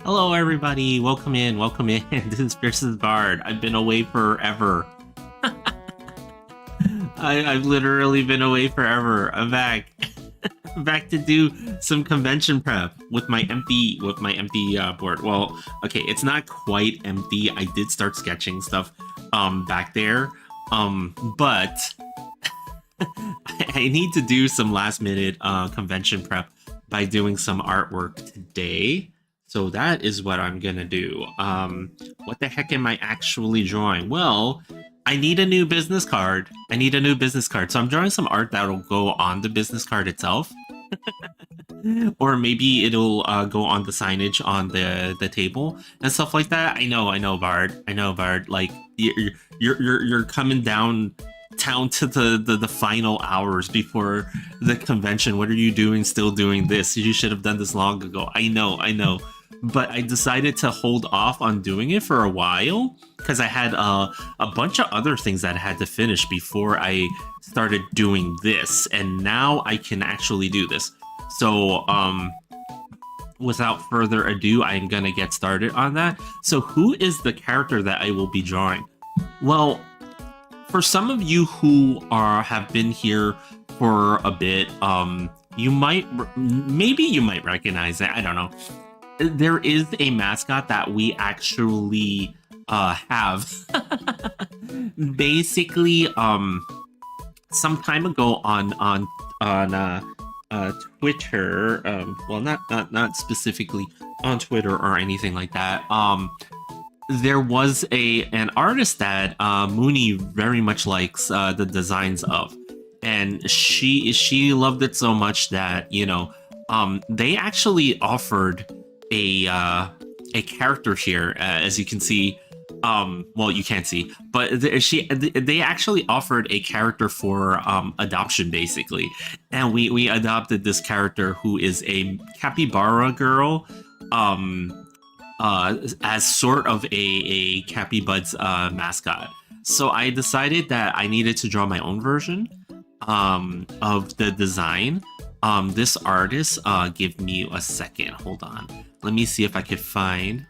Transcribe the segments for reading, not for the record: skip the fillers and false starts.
Hello, everybody. Welcome in. Welcome in. This is Fiercestbard. I've been away forever. I've literally been away forever. I'm back. I'm back to do some convention prep with my empty board. Well, okay, it's not quite empty. I did start sketching stuff back there. But I need to do some last minute convention prep by doing some artwork today. So that is what I'm gonna do. What the heck am I actually drawing? Well, I need a new business card. So I'm drawing some art that'll go on the business card itself. Or maybe it'll go on the signage on the table and stuff like that. I know, Bard. Like you're coming down to the final hours before the convention. What are you doing? Still doing this? You should have done this long ago. I know. But I decided to hold off on doing it for a while because I had a bunch of other things that I had to finish before I started doing this, and now I can actually do this. So, without further ado, I'm gonna get started on that. So, who is the character that I will be drawing? Well, for some of you who have been here for a bit, you might recognize it. I don't know. There is a mascot that we actually have. Basically, some time ago on Twitter, well, not specifically on Twitter or anything like that. There was an artist that Mooney very much likes the designs of, and she loved it so much that they actually offered a character here, as you can see. Well, you can't see, but they actually offered a character for adoption, basically, and we adopted this character who is a capybara girl, as sort of a Cappy Buds mascot. So I decided that I needed to draw my own version of the design. This artist, give me a second. Hold on. Let me see if I could find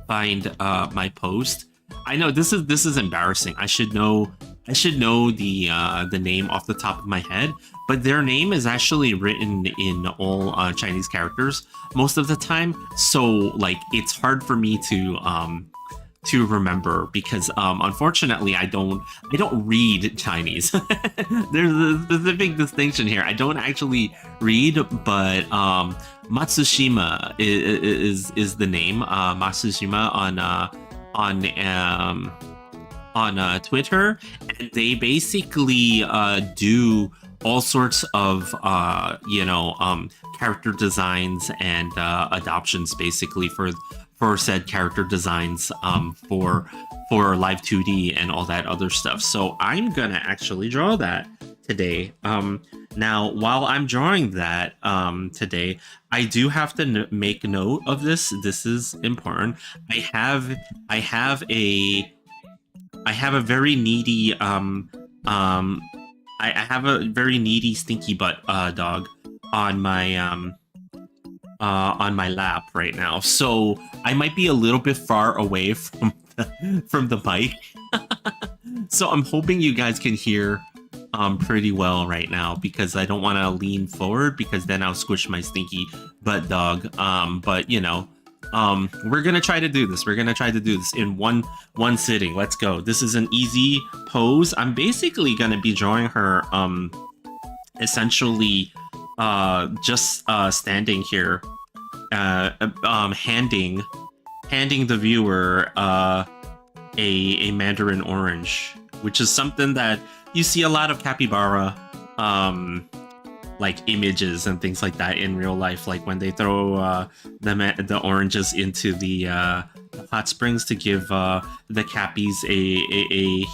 my post. I know this is embarrassing. I should know the name off the top of my head, but their name is actually written in all Chinese characters most of the time. So like it's hard for me to remember because unfortunately I don't read Chinese. There's a specific distinction here. I don't actually read, but Matsushima is the name. Matsushima on Twitter, and they basically do all sorts of character designs and adoptions, basically for said character designs for live 2D and all that other stuff. So I'm gonna actually draw that today. Now, while I'm drawing that today, I do have to make note of this. This is important. I have a very needy I have a very needy stinky butt dog on my lap right now, so I might be a little bit far away from the mic. So I'm hoping you guys can hear pretty well right now, because I don't want to lean forward because then I'll squish my stinky butt dog. But we're gonna try to do this. In one sitting. Let's go. This is an easy pose. I'm basically gonna be drawing her essentially just standing here, handing the viewer a mandarin orange, which is something that you see a lot of capybara like images and things like that in real life, like when they throw the oranges into the hot springs to give the cappies a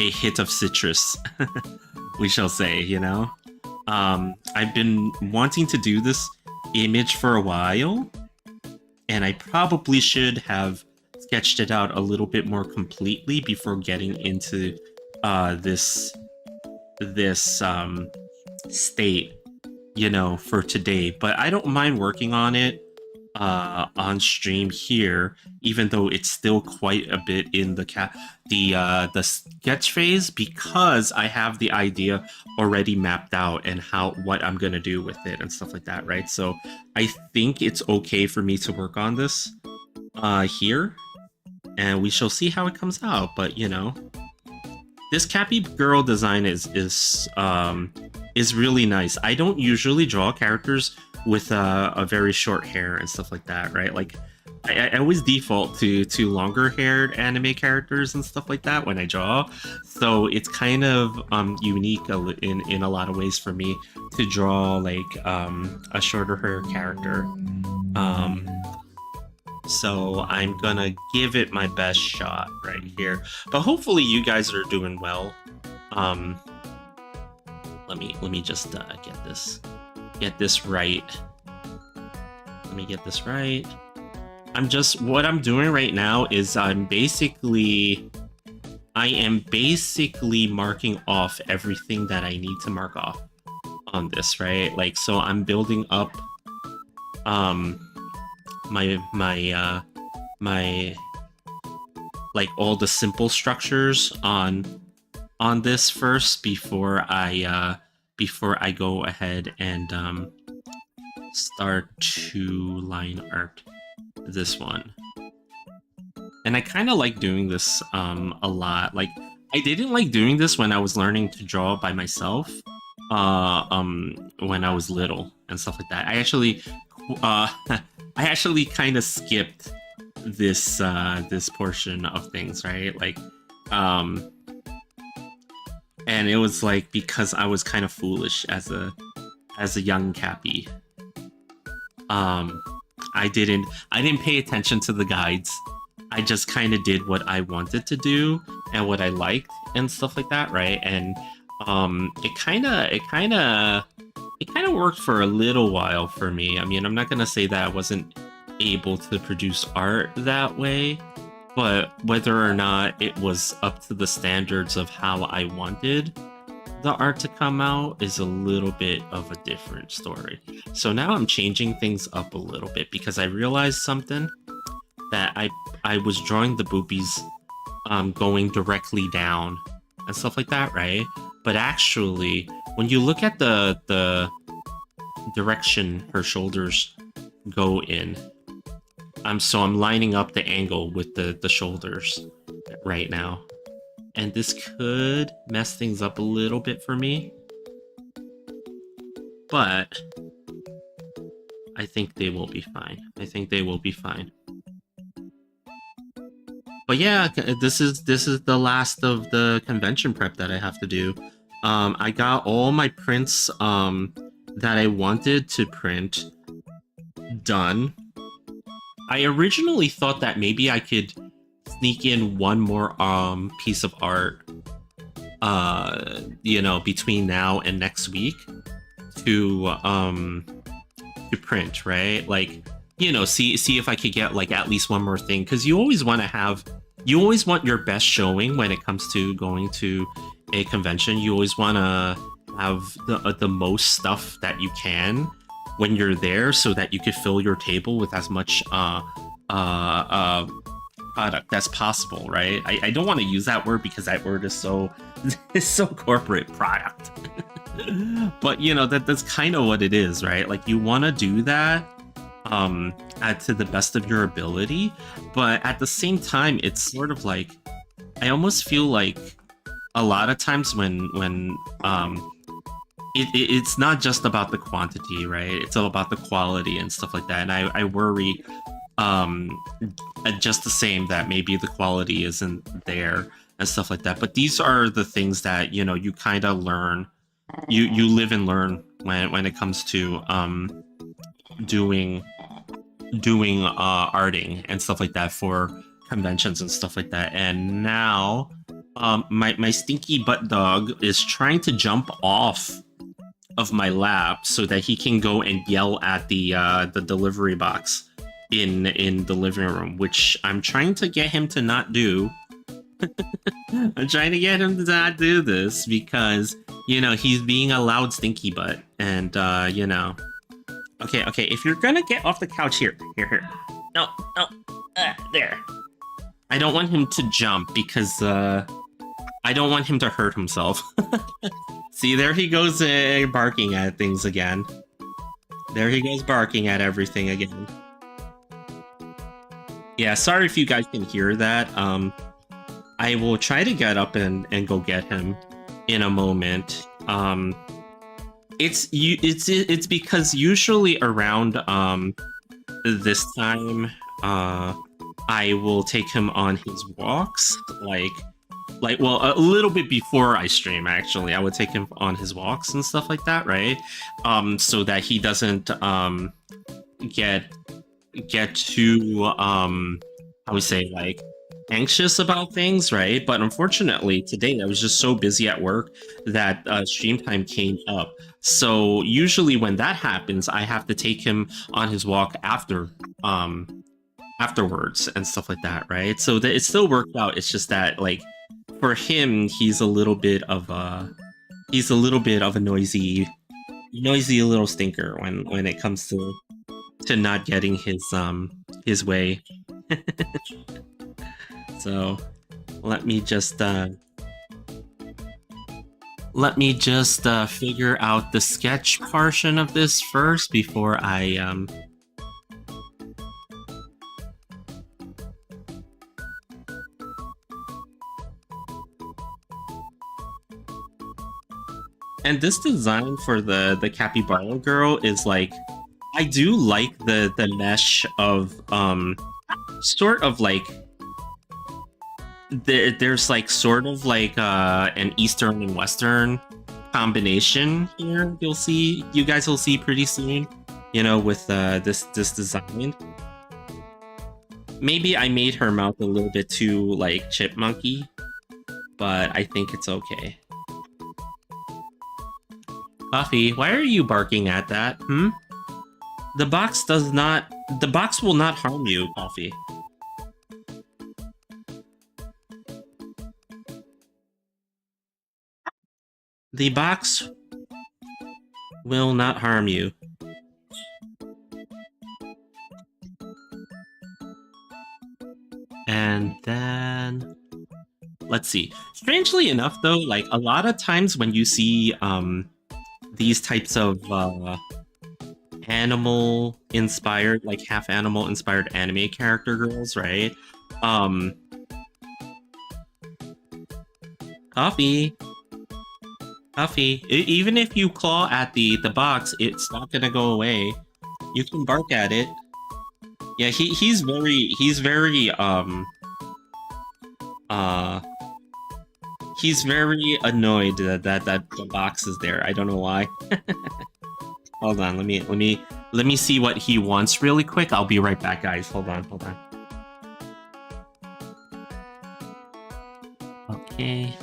hit of citrus. We shall say, I've been wanting to do this image for a while, and I probably should have sketched it out a little bit more completely before getting into this state, you know, for today. But I don't mind working on it on stream here, even though it's still quite a bit in the sketch phase, because I have the idea already mapped out and what I'm gonna do with it and stuff like that, right? So I think it's okay for me to work on this here, and we shall see how it comes out. But you know, this Cappy girl design is really nice. I don't usually draw characters with a very short hair and stuff like that, right? Like I always default to longer haired anime characters and stuff like that when I draw. So it's kind of unique in a lot of ways for me to draw like a shorter hair character. So I'm gonna give it my best shot right here. But hopefully you guys are doing well. Let me just get this right. Let me get this right. What I'm doing right now is I am basically marking off everything that I need to mark off on this, right? Like, so I'm building up my like all the simple structures on this first before I go ahead and start to line art this one. And I kind of like doing this a lot. Like, I didn't like doing this when I was learning to draw by myself when I was little and stuff like that. I actually kind of skipped this portion of things, right? Like and it was like because I was kind of foolish as a young Cappy. I didn't pay attention to the guides. I just kind of did what I wanted to do and what I liked and stuff like that, right? And it kind of worked for a little while for me. I mean, I'm not gonna say that I wasn't able to produce art that way, but whether or not it was up to the standards of how I wanted the art to come out is a little bit of a different story. So now I'm changing things up a little bit because I realized something, that I was drawing the boobies going directly down and stuff like that, right? But actually, when you look at the direction her shoulders go in, so I'm lining up the angle with the shoulders right now. And this could mess things up a little bit for me, but I think they will be fine. But yeah, this is the last of the convention prep that I have to do. I got all my prints that I wanted to print done. I originally thought that maybe I could sneak in one more piece of art you know, between now and next week to print, right? Like, you know, see if I could get like at least one more thing, because you always want your best showing when it comes to going to a convention. You always want to have the most stuff that you can when you're there, so that you could fill your table with as much product that's possible, right? I don't want to use that word because that word is so corporate, product. But you know, that's kind of what it is, right? Like, you want to do that to the best of your ability, but at the same time, it's sort of like, I almost feel like a lot of times when it's not just about the quantity, right? It's all about the quality and stuff like that. And I worry just the same that maybe the quality isn't there and stuff like that. But these are the things that, you know, you kind of learn, you live and learn when it comes to doing arting and stuff like that for conventions and stuff like that. And now my stinky butt dog is trying to jump off of my lap so that he can go and yell at the delivery box in the living room, which I'm trying to get him to not do, I'm trying to get him to not do this because, you know, he's being a loud stinky butt. And, you know. Okay, if you're gonna get off the couch, here. No, there. I don't want him to jump because, I don't want him to hurt himself. See, there he goes barking at things again. There he goes barking at everything again. Yeah, sorry if you guys can hear that. I will try to get up and go get him in a moment. It's because usually around this time I will take him on his walks, well, a little bit before I stream, actually. I would take him on his walks and stuff like that, right? So that he doesn't get too how we say, like, anxious about things, right? But unfortunately today I was just so busy at work that stream time came up. So usually when that happens, I have to take him on his walk afterwards and stuff like that, right? So that it still worked out. It's just that, like, for him, he's a little bit of a noisy little stinker when it comes to not getting his way. So let me just figure out the sketch portion of this first before I And this design for the capybara girl is, like, I do like the mesh of sort of like there's like sort of like an Eastern and Western combination here. You guys will see pretty soon, you know, with this design. Maybe I made her mouth a little bit too, like, chipmunky, but I think it's okay. Coffee, why are you barking at that? The box will not harm you, Coffee. The box will not harm you. And then let's see. Strangely enough, though, like, a lot of times when you see these types of animal-inspired, like half animal-inspired anime character girls, right? Coffee, even if you claw at the box, it's not gonna go away. You can bark at it. Yeah, he's very annoyed that the box is there. I don't know why. Hold on, let me see what he wants really quick. I'll be right back, guys. Hold on. Okay.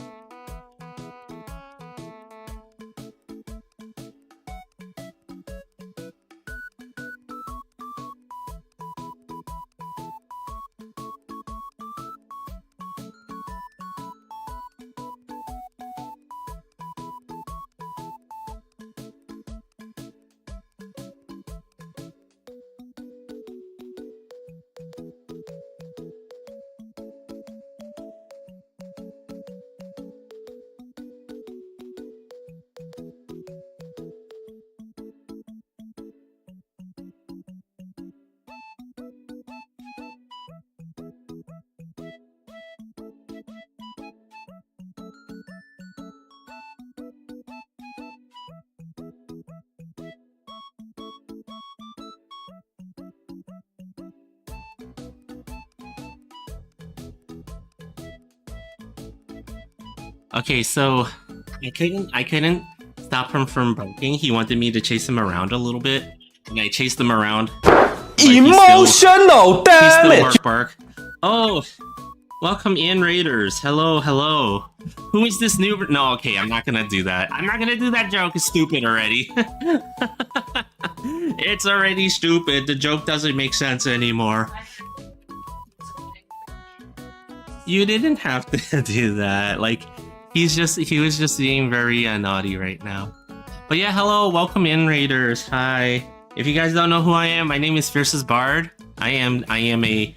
Okay, so I couldn't stop him from barking. He wanted me to chase him around a little bit, and I chased him around. Emotional damage. Bark. Oh, welcome in, Raiders. Hello. Who is this new? No, okay, I'm not gonna do that. I'm not gonna do that joke. It's stupid already. It's already stupid. The joke doesn't make sense anymore. You didn't have to do that. Like, he was just being very naughty right now. But yeah, hello, welcome in, Raiders. Hi. If you guys don't know who I am, my name is Fiercestbard. I am a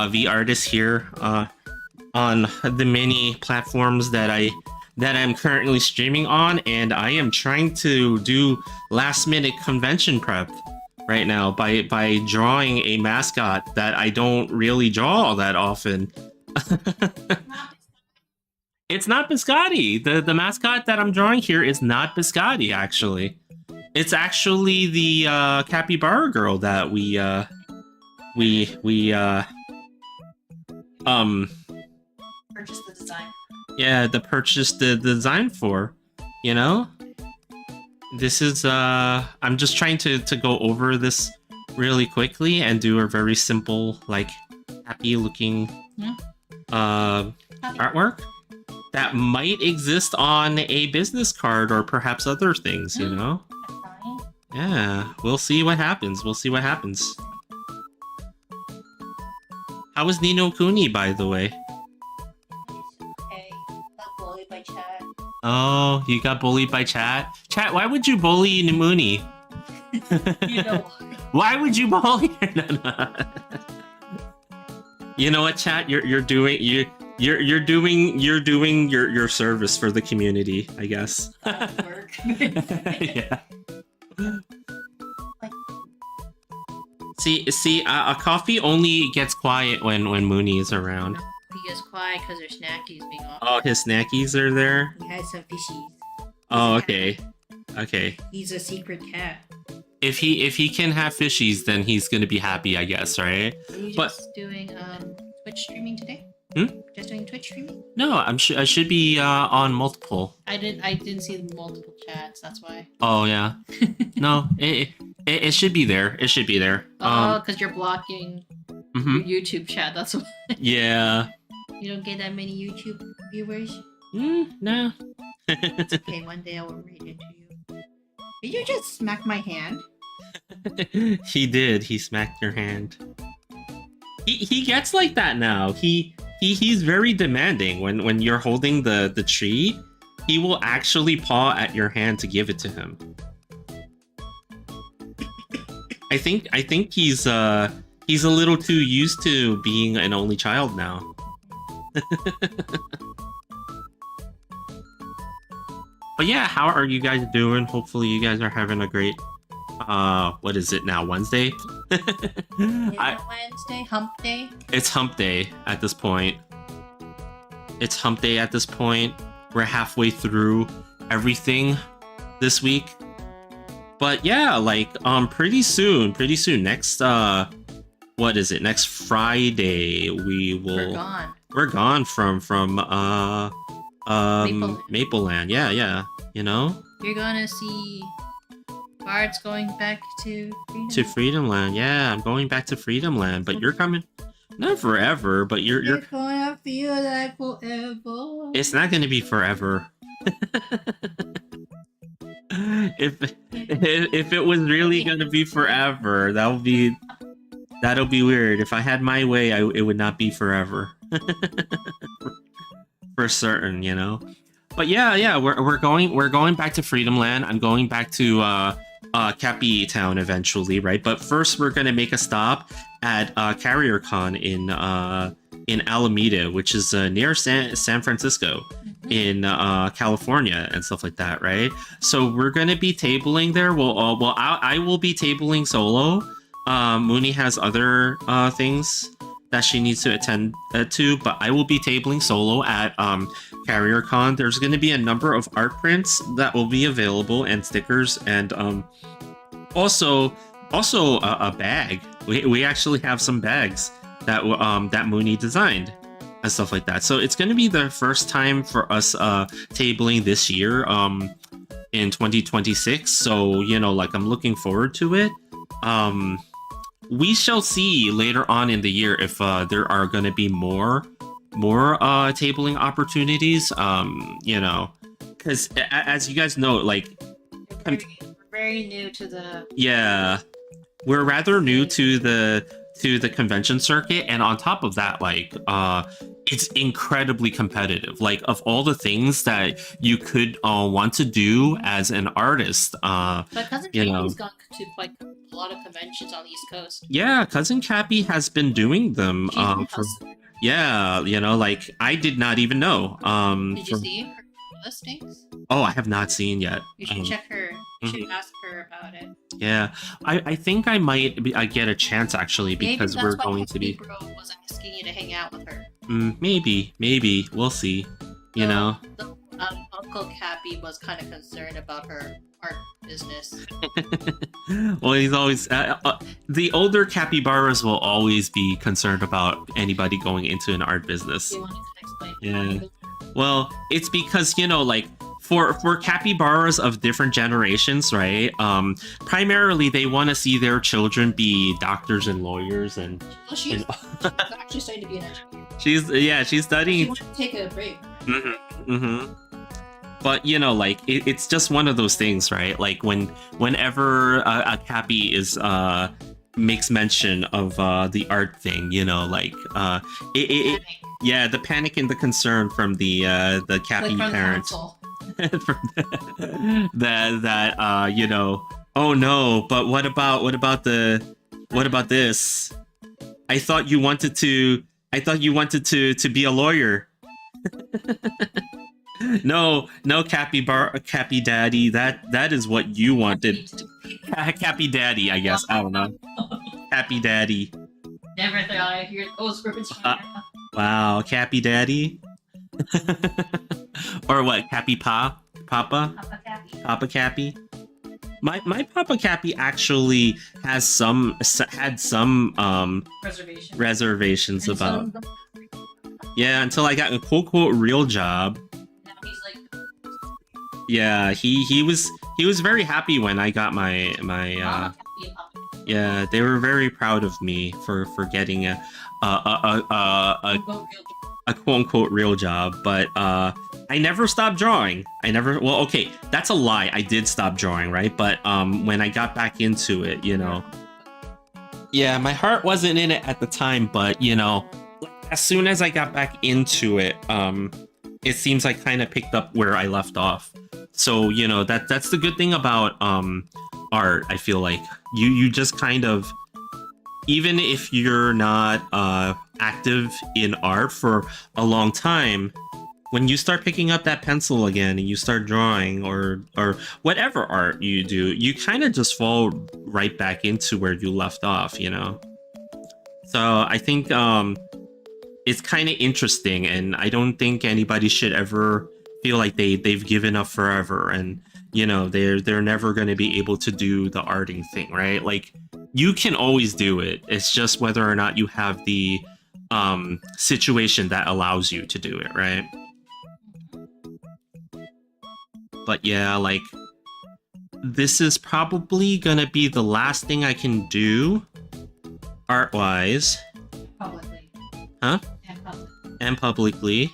V artist here on the many platforms that I'm currently streaming on, and I am trying to do last minute convention prep right now by drawing a mascot that I don't really draw all that often. It's not Biscotti. The mascot that I'm drawing here is not Biscotti, actually. It's actually the capybara girl that we purchased the design. Yeah, purchased the design for, you know? This is I'm just trying to go over this really quickly and do a very simple, like, happy looking artwork that might exist on a business card or perhaps other things, you know? Yeah, we'll see what happens. We'll see what happens. How was Nino Kuni, by the way? Hey, got bullied by chat. Oh, you got bullied by chat? Chat, why would you bully Nimuni? You know why would you bully her? No. You know what, chat? You're doing your service for the community, I guess. Work. Yeah. See, a coffee only gets quiet when Mooney is around. He gets quiet because there's snackies being offered. Oh, his snackies are there? He has some fishies. Oh, okay. Okay. He's a secret cat. If he can have fishies, then he's gonna be happy, I guess, right? Are you just doing Twitch streaming today? Just doing Twitch streaming? No, I should be on multiple. I didn't see the multiple chats. That's why. Oh yeah. No, it should be there. It should be there. Oh, because you're blocking your YouTube chat. That's why. Yeah. You don't get that many YouTube viewers. No. It's okay. One day I will read it to you. Did you just smack my hand? He did. He smacked your hand. He gets like that now. He's very demanding. When you're holding the tree, he will actually paw at your hand to give it to him. I think he's a little too used to being an only child now. But yeah, how are you guys doing? Hopefully you guys are having a great what is it now, Wednesday? Is it Wednesday? Hump day? It's hump day at this point. It's hump day at this point. We're halfway through everything this week. But yeah, like pretty soon, next what is it? Next Friday we're gone from Mapleland. Yeah, you know? You're gonna see Bard's going back to Freedom? To Freedomland. Yeah, I'm going back to Freedomland, but you're coming not forever, but you're gonna feel like forever. It's not gonna be forever. If it was really gonna be forever, that'll be weird. If I had my way, it would not be forever. For certain, you know. But yeah, we're going back to Freedomland. I'm going back to Cappy Town eventually, right? But first, we're gonna make a stop at CarrierCon in Alameda, which is near San Francisco, in California and stuff like that, right? So we're gonna be tabling there. I will be tabling solo. Mooney has other things that she needs to attend to, but I will be tabling solo at CarrierCon. There's going to be a number of art prints that will be available and stickers, and also a bag. We actually have some bags that that Mooney designed and stuff like that. So it's going to be the first time for us tabling this year in 2026. So, you know, like, I'm looking forward to it. We shall see later on in the year if there are going to be more tabling opportunities. You know, because as you guys know, like, we're very new to the. Yeah, we're rather new to the convention circuit, and on top of that, like, it's incredibly competitive. Like of all the things that you could want to do as an artist, But cousin you Cappy's know, gone to like a lot of conventions on the East Coast. yeah, cousin Cappy has been doing them She's a for hustler. yeah, like I did not even know Did you for see her listings? oh, I have not seen yet. You should check her. You mhm. should ask her about it. Yeah, I think I might I get a chance actually Maybe because that's we're why going to be Bro was asking you to hang out with her. maybe we'll see. You know. The, Uncle Cappy was kind of concerned about her art business. Well, he's always the older capybaras will always be concerned about anybody going into an art business. Do you want to explain? Yeah. Well, it's because like for capybaras of different generations, right? Primarily they want to see their children be doctors and lawyers, and Well, she's actually starting to be an educator. she's She studying. wanted to take a break. But like it's just one of those things, right? Like whenever a cappy is makes mention of the art thing, like it yeah, the panic and the concern from the cappy Like from parents. the council. From that oh no, but what about this? I thought you wanted to be a lawyer. No, Cappy Daddy. That is what you wanted. Cappy Daddy, I guess. I don't know. Cappy Daddy. Never thought I'd hear those words from her. Wow, Cappy Daddy. Or what? Cappy Papa? Papa Cappy. Papa Cappy. My Papa Cappy actually had some reservations And about. so, Yeah, until I got a quote real job. now he's like, Yeah, he was very happy when I got my Mama Cappy and Papa Cappy. yeah, they were very proud of me for getting a Go quote unquote real job, but I never stopped drawing. Well, okay, that's a lie. I did stop drawing, right? But when I got back into it, yeah, my heart wasn't in it at the time, but as soon as I got back into it, it seems I kind of picked up where I left off. So that's the good thing about art. I feel like you just kind of, even if you're not active in art for a long time, when you start picking up that pencil again and you start drawing or whatever art you do, you kind of just fall right back into where you left off. So I think it's kind of interesting, and I don't think anybody should ever feel like they've given up forever, and they're never going to be able to do the arting thing, right? Like, you can always do it. It's just whether or not you have the situation that allows you to do it, right? But yeah, like, this is probably gonna be the last thing I can do art-wise. publicly. Huh? And publicly. And publicly.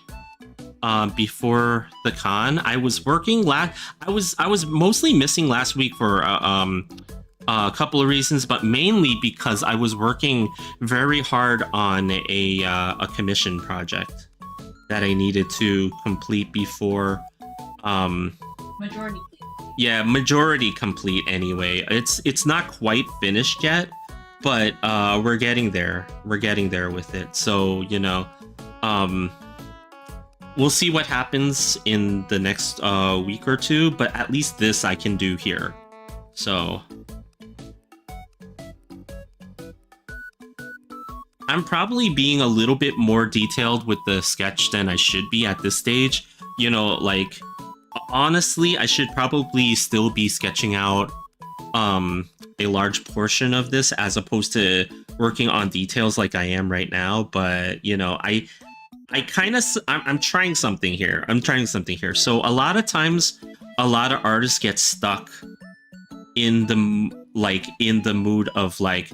Before the con, I was working I was mostly missing last week for a couple of reasons, but mainly because I was working very hard on a commission project that I needed to complete before. Majority, please. Yeah, majority complete anyway. It's not quite finished yet, but we're getting there. We're getting there with it. So we'll see what happens in the next week or two, but at least this I can do here. So I'm probably being a little bit more detailed with the sketch than I should be at this stage. Like, honestly, I should probably still be sketching out a large portion of this as opposed to working on details like I am right now. But I'm trying something here. So a lot of times, a lot of artists get stuck in the mood of like,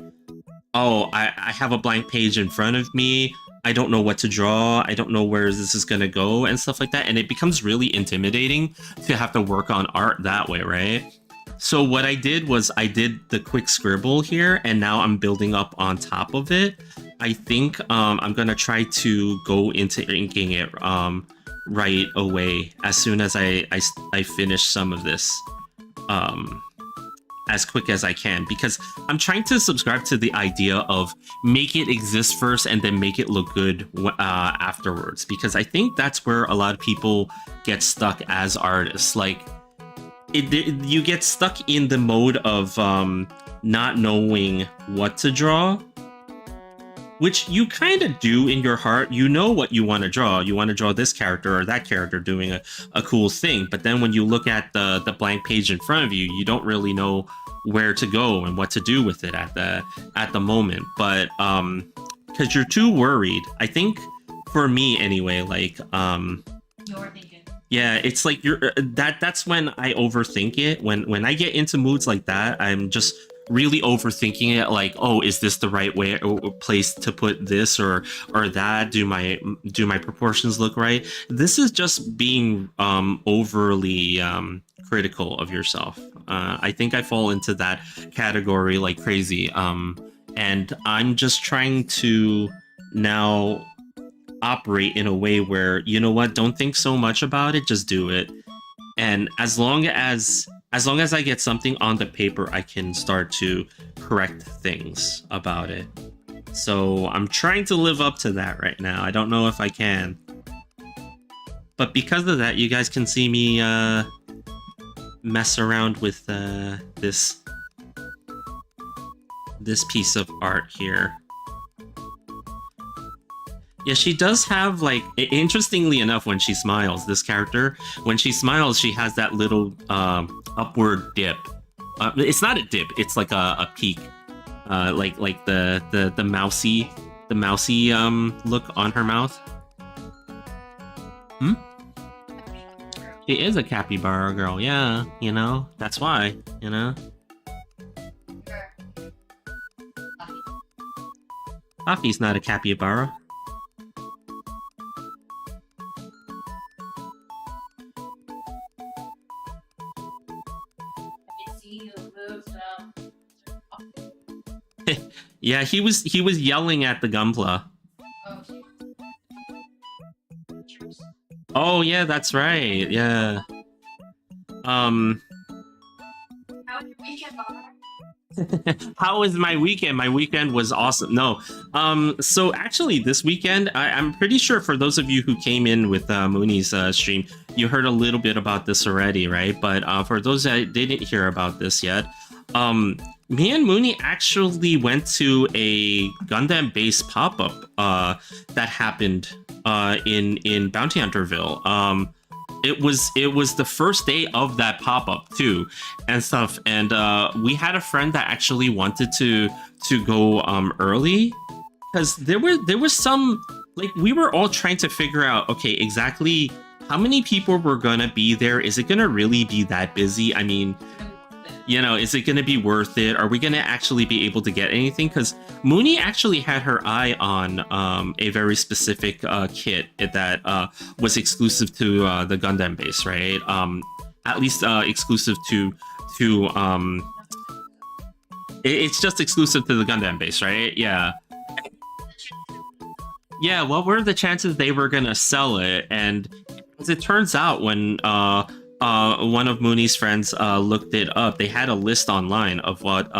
oh, I have a blank page in front of me. I don't know what to draw. I don't know where this is going to go and stuff like that. And it becomes really intimidating to have to work on art that way, right? So what I did was I did the quick scribble here, and now I'm building up on top of it. I think I'm gonna try to go into inking it right away as soon as I finish some of this. As quick as I can, because I'm trying to subscribe to the idea of make it exist first and then make it look good afterwards, because I think that's where a lot of people get stuck as artists. Like you get stuck in the mode of not knowing what to draw, which you kind of do in your heart. You know what you want to draw. You want to draw this character or that character doing a cool thing. But then when you look at the blank page in front of you, you don't really know where to go and what to do with it at the moment. But because you're too worried, I think for me anyway, like You're thinking. yeah, it's like that's when I overthink it. When I get into moods like that, I'm just really overthinking it, like, oh, is this the right way or place to put this or that? Do my proportions look right? This is just being overly critical of yourself. I think I fall into that category like crazy, and I'm just trying to now operate in a way where, you know what, don't think so much about it, just do it. And as long as I get something on the paper, I can start to correct things about it. So I'm trying to live up to that right now. I don't know if I can. But because of that, you guys can see me mess around with this piece of art here. Yeah, she does have, like, interestingly enough, when she smiles, this character, when she smiles, she has that little upward dip. It's not a dip; it's like a peak, like the mousy look on her mouth. She is a capybara girl, yeah. You know, that's why. You know, Poppy's not a capybara. Yeah, he was yelling at the Gunpla. Oh yeah, that's right. Yeah. How was your weekend, Bob? How was my weekend? My weekend was awesome. No. So actually this weekend, I'm pretty sure for those of you who came in with Mooney's stream, you heard a little bit about this already, right? But for those that didn't hear about this yet, me and Mooney actually went to a Gundam-based pop-up that happened in Bounty Hunterville. It was the first day of that pop-up too, and stuff. And we had a friend that actually wanted to go early, because there was some, like, we were all trying to figure out, okay, exactly how many people were gonna be there. Is it gonna really be that busy? I mean, you know, is it going to be worth it? Are we going to actually be able to get anything? Because Mooney actually had her eye on a very specific kit that was exclusive to the Gundam base, right? At least exclusive to it's just exclusive to the Gundam base, right? Yeah. Yeah, what were the chances they were going to sell it? And as it turns out, when one of Mooney's friends looked it up, they had a list online of what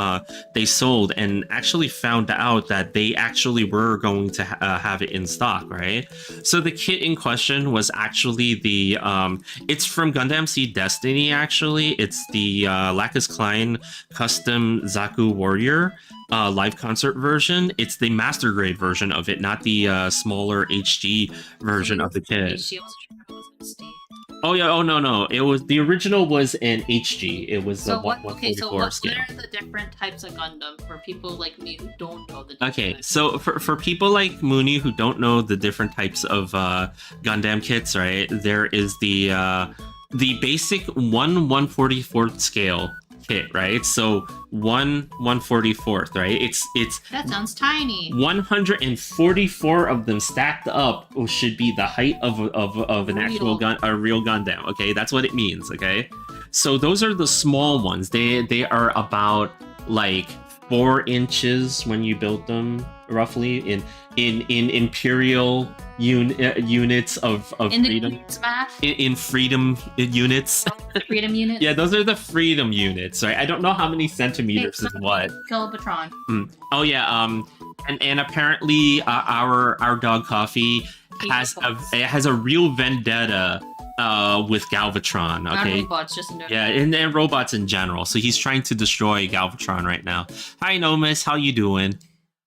they sold, and actually found out that they actually were going to have it in stock, right? So the kit in question was actually the it's from Gundam Seed Destiny. Actually, it's the Lacus Klein custom Zaku Warrior live concert version. It's the master grade version of it, not the smaller HG version of the kit. Oh yeah, oh no, it was, the original was an HG. It was the 144 scale. What are the different types of Gundam for people like me who don't know the different Okay, types? so for people like Mooney who don't know the different types of Gundam kits, right? There is the basic 1/144th scale kit, right? So 1/144th, right? It's That sounds tiny. 144 of them stacked up should be the height of an actual real Gundam. Okay, that's what it means. Okay, so those are the small ones. They are about like 4 inches when you build them. roughly in imperial units of In the freedom. units math? In freedom units. The freedom units? Yeah, those are the freedom units, right? I don't know how many centimeters is what. Galvatron. Oh yeah, and apparently our dog Coffee has a real vendetta with Galvatron. Not Okay. robots, just in Yeah, and robots in general. So he's trying to destroy Galvatron right now. Hi, Nomus. How you doing?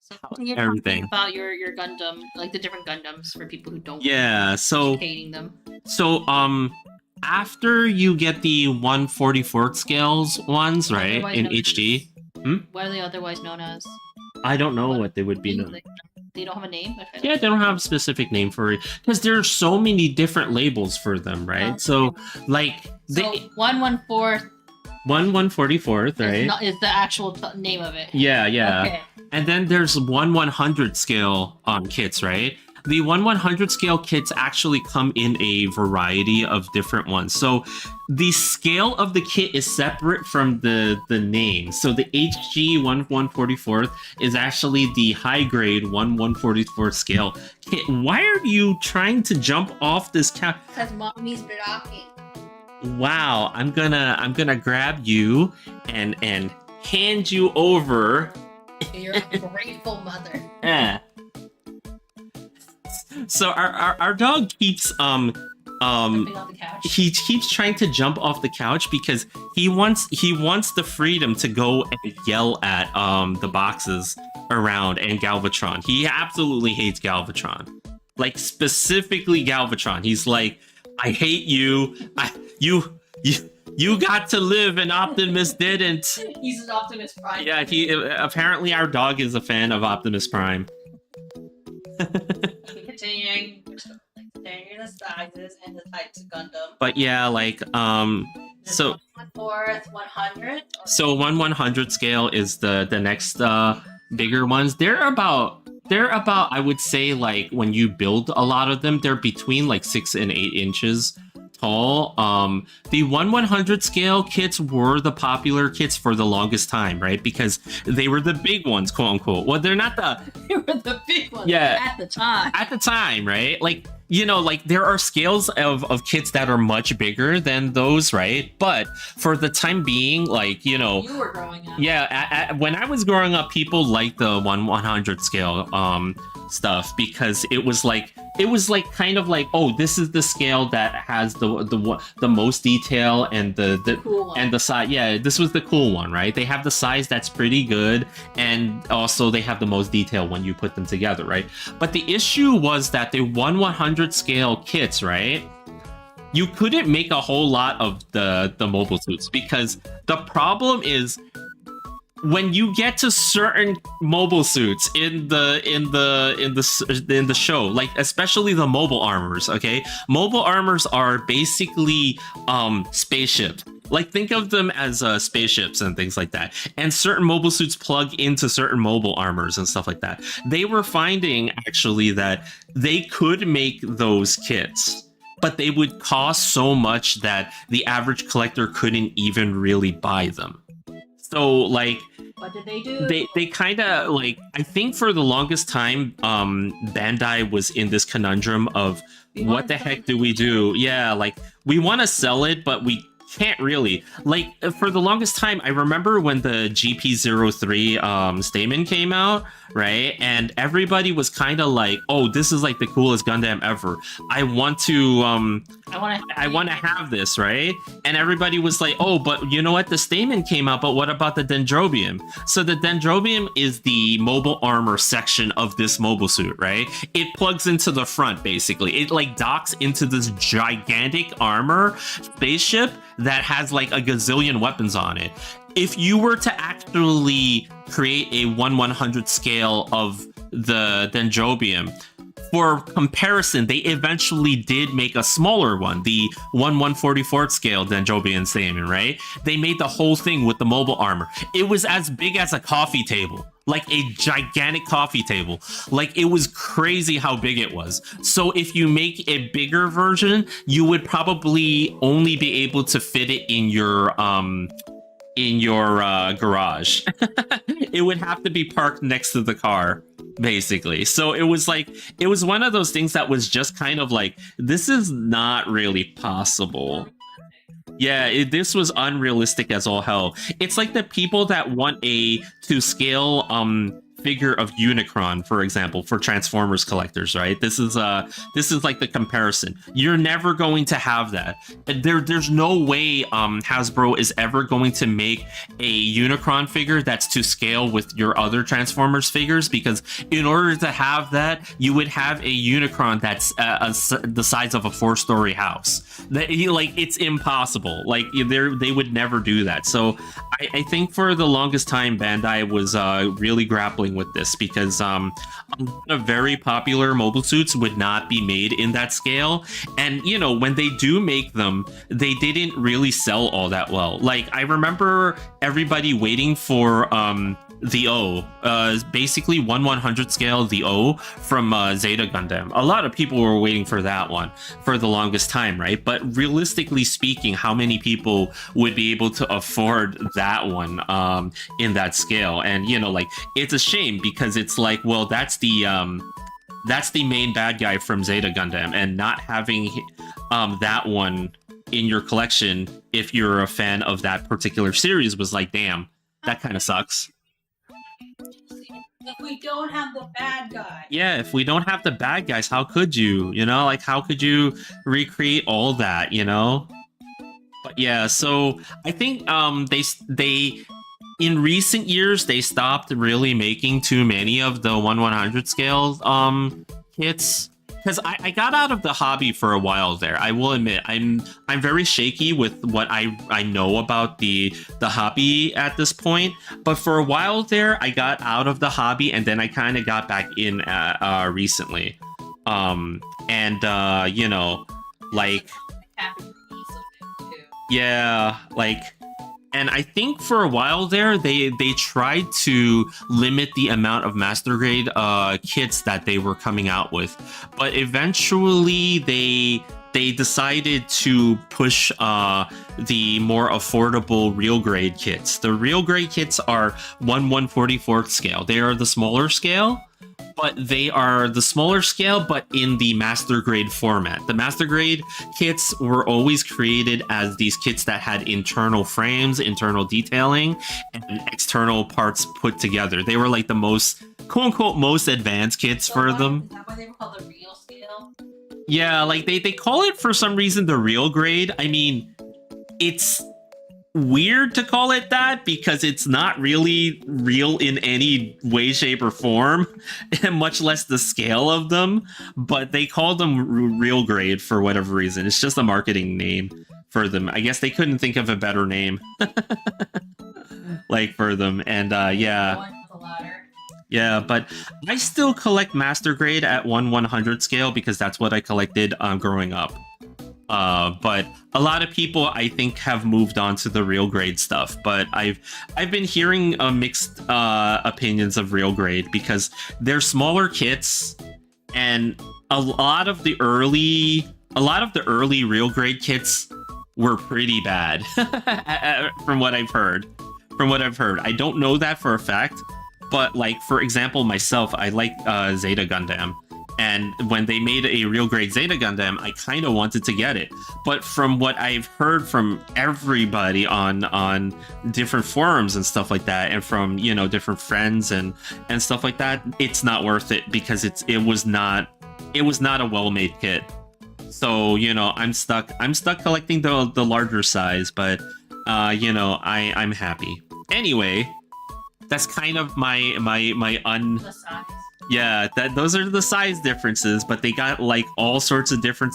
So you're Everything. talking about your Gundam, like the different Gundams for people who don't Yeah. So hating them. after you get the 144th scales ones, right, Otherwise in known as- HD, What are they otherwise known as? I don't know what they would be known. They don't have a name? Yeah, they don't have a specific name for it because there are so many different labels for them, right? Okay. So, like, So 114th 144th, right? is the actual name of it. Yeah, yeah. Okay. And then there's 1/100 scale kits, right? The 1/100 scale kits actually come in a variety of different ones. So the scale of the kit is separate from the name. So the HG 1/144th is actually the high grade 1/144th scale kit. Why are you trying to jump off this couch? Because mommy's blocking. Wow, I'm gonna grab you and hand you over. You're a grateful mother. Eh. So our dog keeps Jumping on the couch. he keeps trying to jump off the couch because he wants the freedom to go and yell at the boxes around and Galvatron. He absolutely hates Galvatron. Like specifically Galvatron. He's like, I hate you. You got to live and Optimus didn't. He's an Optimus Prime. Yeah, apparently our dog is a fan of Optimus Prime. Continuing. Continuing the sizes and the types of Gundam. But yeah, like so 1/4, 100. so 1/100 scale is the next bigger ones. They're about I would say like when you build a lot of them, they're between like 6 and 8 inches tall. The 1/100 scale kits were the popular kits for the longest time, right? Because they were the big ones, quote unquote. Well, they're not the They were the big ones Yeah. at the time. at the time, right? Like, you know, like there are scales of kits that are much bigger than those, right? But for the time being, like, you know, You were growing up. yeah, when I was growing up, people liked the 1/100 scale stuff because it was like kind of like, oh, this is the scale that has the most detail and the Cool one. and the size. Yeah, this was the cool one, right? They have the size that's pretty good, and also they have the most detail when you put them together, right? But the issue was that the 1/100 scale kits, right? You couldn't make a whole lot of the mobile suits because the problem is when you get to certain mobile suits in the show, like especially the mobile armors, okay? Mobile armors are basically spaceships. Like think of them as spaceships and things like that. And certain mobile suits plug into certain mobile armors and stuff like that. They were finding actually that they could make those kits, but they would cost so much that the average collector couldn't even really buy them. So like What did they do? they kind of like, I think for the longest time Bandai was in this conundrum of what the heck do we do? Yeah, like we want to sell it, but we can't really. Like for the longest time, I remember when the GP03 Stamen came out, right? And everybody was kind of like, oh, this is like the coolest Gundam ever. I want to have this, right? And everybody was like, oh, but you know what? The Stamen came out, but what about the Dendrobium? So the Dendrobium is the mobile armor section of this mobile suit, right? It plugs into the front, basically. It like docks into this gigantic armor spaceship that has like a gazillion weapons on it. If you were to actually create a 1/100 scale of the Dendrobium, for comparison, they eventually did make a smaller one, the 1/144th scale Dendrobium Stamen, right? They made the whole thing with the mobile armor. It was as big as a coffee table, like a gigantic coffee table. Like it was crazy how big it was. So if you make a bigger version, you would probably only be able to fit it in your garage. It would have to be parked next to the car basically. So it was like, it was one of those things that was just kind of like, this is not really possible. Yeah, this was unrealistic as all hell. It's like the people that want a to scale figure of Unicron, for example, for Transformers collectors, right? This is like the comparison. You're never going to have that. There's no way Hasbro is ever going to make a Unicron figure that's to scale with your other Transformers figures, because in order to have that, you would have a Unicron that's the size of a 4-story house. Like, it's impossible. Like, they would never do that. So I think for the longest time, Bandai was really grappling with this, because very popular mobile suits would not be made in that scale, and when they do make them, they didn't really sell all that well. Like, I remember everybody waiting for the O, basically 1/100 scale the O from Zeta Gundam. A lot of people were waiting for that one for the longest time, right? But realistically speaking, how many people would be able to afford that one in that scale? And like, it's a shame, because it's like, well, that's the main bad guy from Zeta Gundam, and not having that one in your collection, if you're a fan of that particular series, was like, damn, that kind of sucks. If we don't have the bad guy. Yeah, if we don't have the bad guys, how could you? Like, how could you recreate all that? But yeah, so I think they in recent years they stopped really making too many of the 1/100 scale kits. Because I got out of the hobby for a while there. I will admit, I'm very shaky with what I know about the hobby at this point. But for a while there, I got out of the hobby, and then I kind of got back in recently. Like, yeah, like. And I think for a while there, they tried to limit the amount of master grade kits that they were coming out with, but eventually they decided to push the more affordable real grade kits. The real grade kits are 1/144th scale. They are the smaller scale. But they are the smaller scale, but in the master grade format. The master grade kits were always created as these kits that had internal frames, internal detailing, and external parts put together. They were like the most, quote unquote, most advanced kits for them. Is that why they were called the real scale? Yeah, like they call it for some reason the real grade. I mean, it's weird to call it that, because it's not really real in any way, shape, or form, much less the scale of them, but they call them real grade for whatever reason. It's just a marketing name for them. I guess they couldn't think of a better name like for them. And yeah, but I still collect master grade at 1/100 scale, because that's what I collected growing up. But a lot of people, I think, have moved on to the real grade stuff. But I've been hearing mixed opinions of real grade, because they're smaller kits, and a lot of the early real grade kits were pretty bad, from what I've heard. I don't know that for a fact, but like, for example, myself, I like Zeta Gundam. And when they made a real grade Zeta Gundam, I kind of wanted to get it. But from what I've heard from everybody on different forums and stuff like that, and from, different friends and stuff like that, it's not worth it, because it was not a well-made kit. So, I'm stuck collecting the larger size, but I'm happy. Anyway, that's kind of my The size. Yeah, those are the size differences, but they got like all sorts of different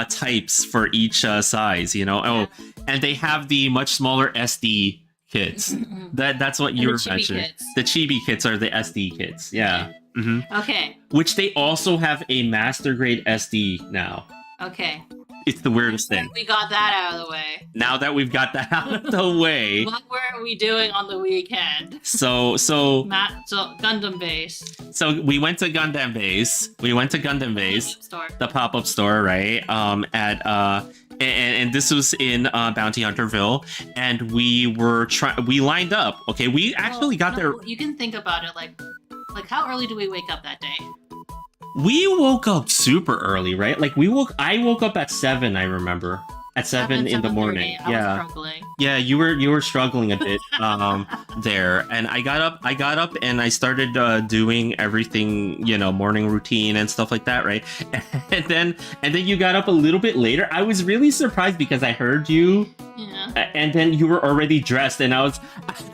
types for each size, Oh, and they have the much smaller SD kits. That's what you were mentioning. The chibi kits are the SD kits. Yeah. Mm-hmm. Okay. Which they also have a master grade SD now. Okay. It's the weirdest thing. We got that out of the way. Now that we've got that out of the way. What were we doing on the weekend? So Gundam Base. So we went to Gundam Base. The pop-up store, right? And this was in Bounty Hunterville, and we lined up. Okay, we actually got there. You can think about it like Like, how early do we wake up that day? We woke up super early, right? Like I woke up at 7, I remember. At 7 in the 7:30. morning. I Yeah. was struggling. Yeah, you were struggling a bit there, and I got up and I started doing everything, morning routine and stuff like that, right? And then you got up a little bit later. I was really surprised because I heard you, Yeah. and then you were already dressed, and I was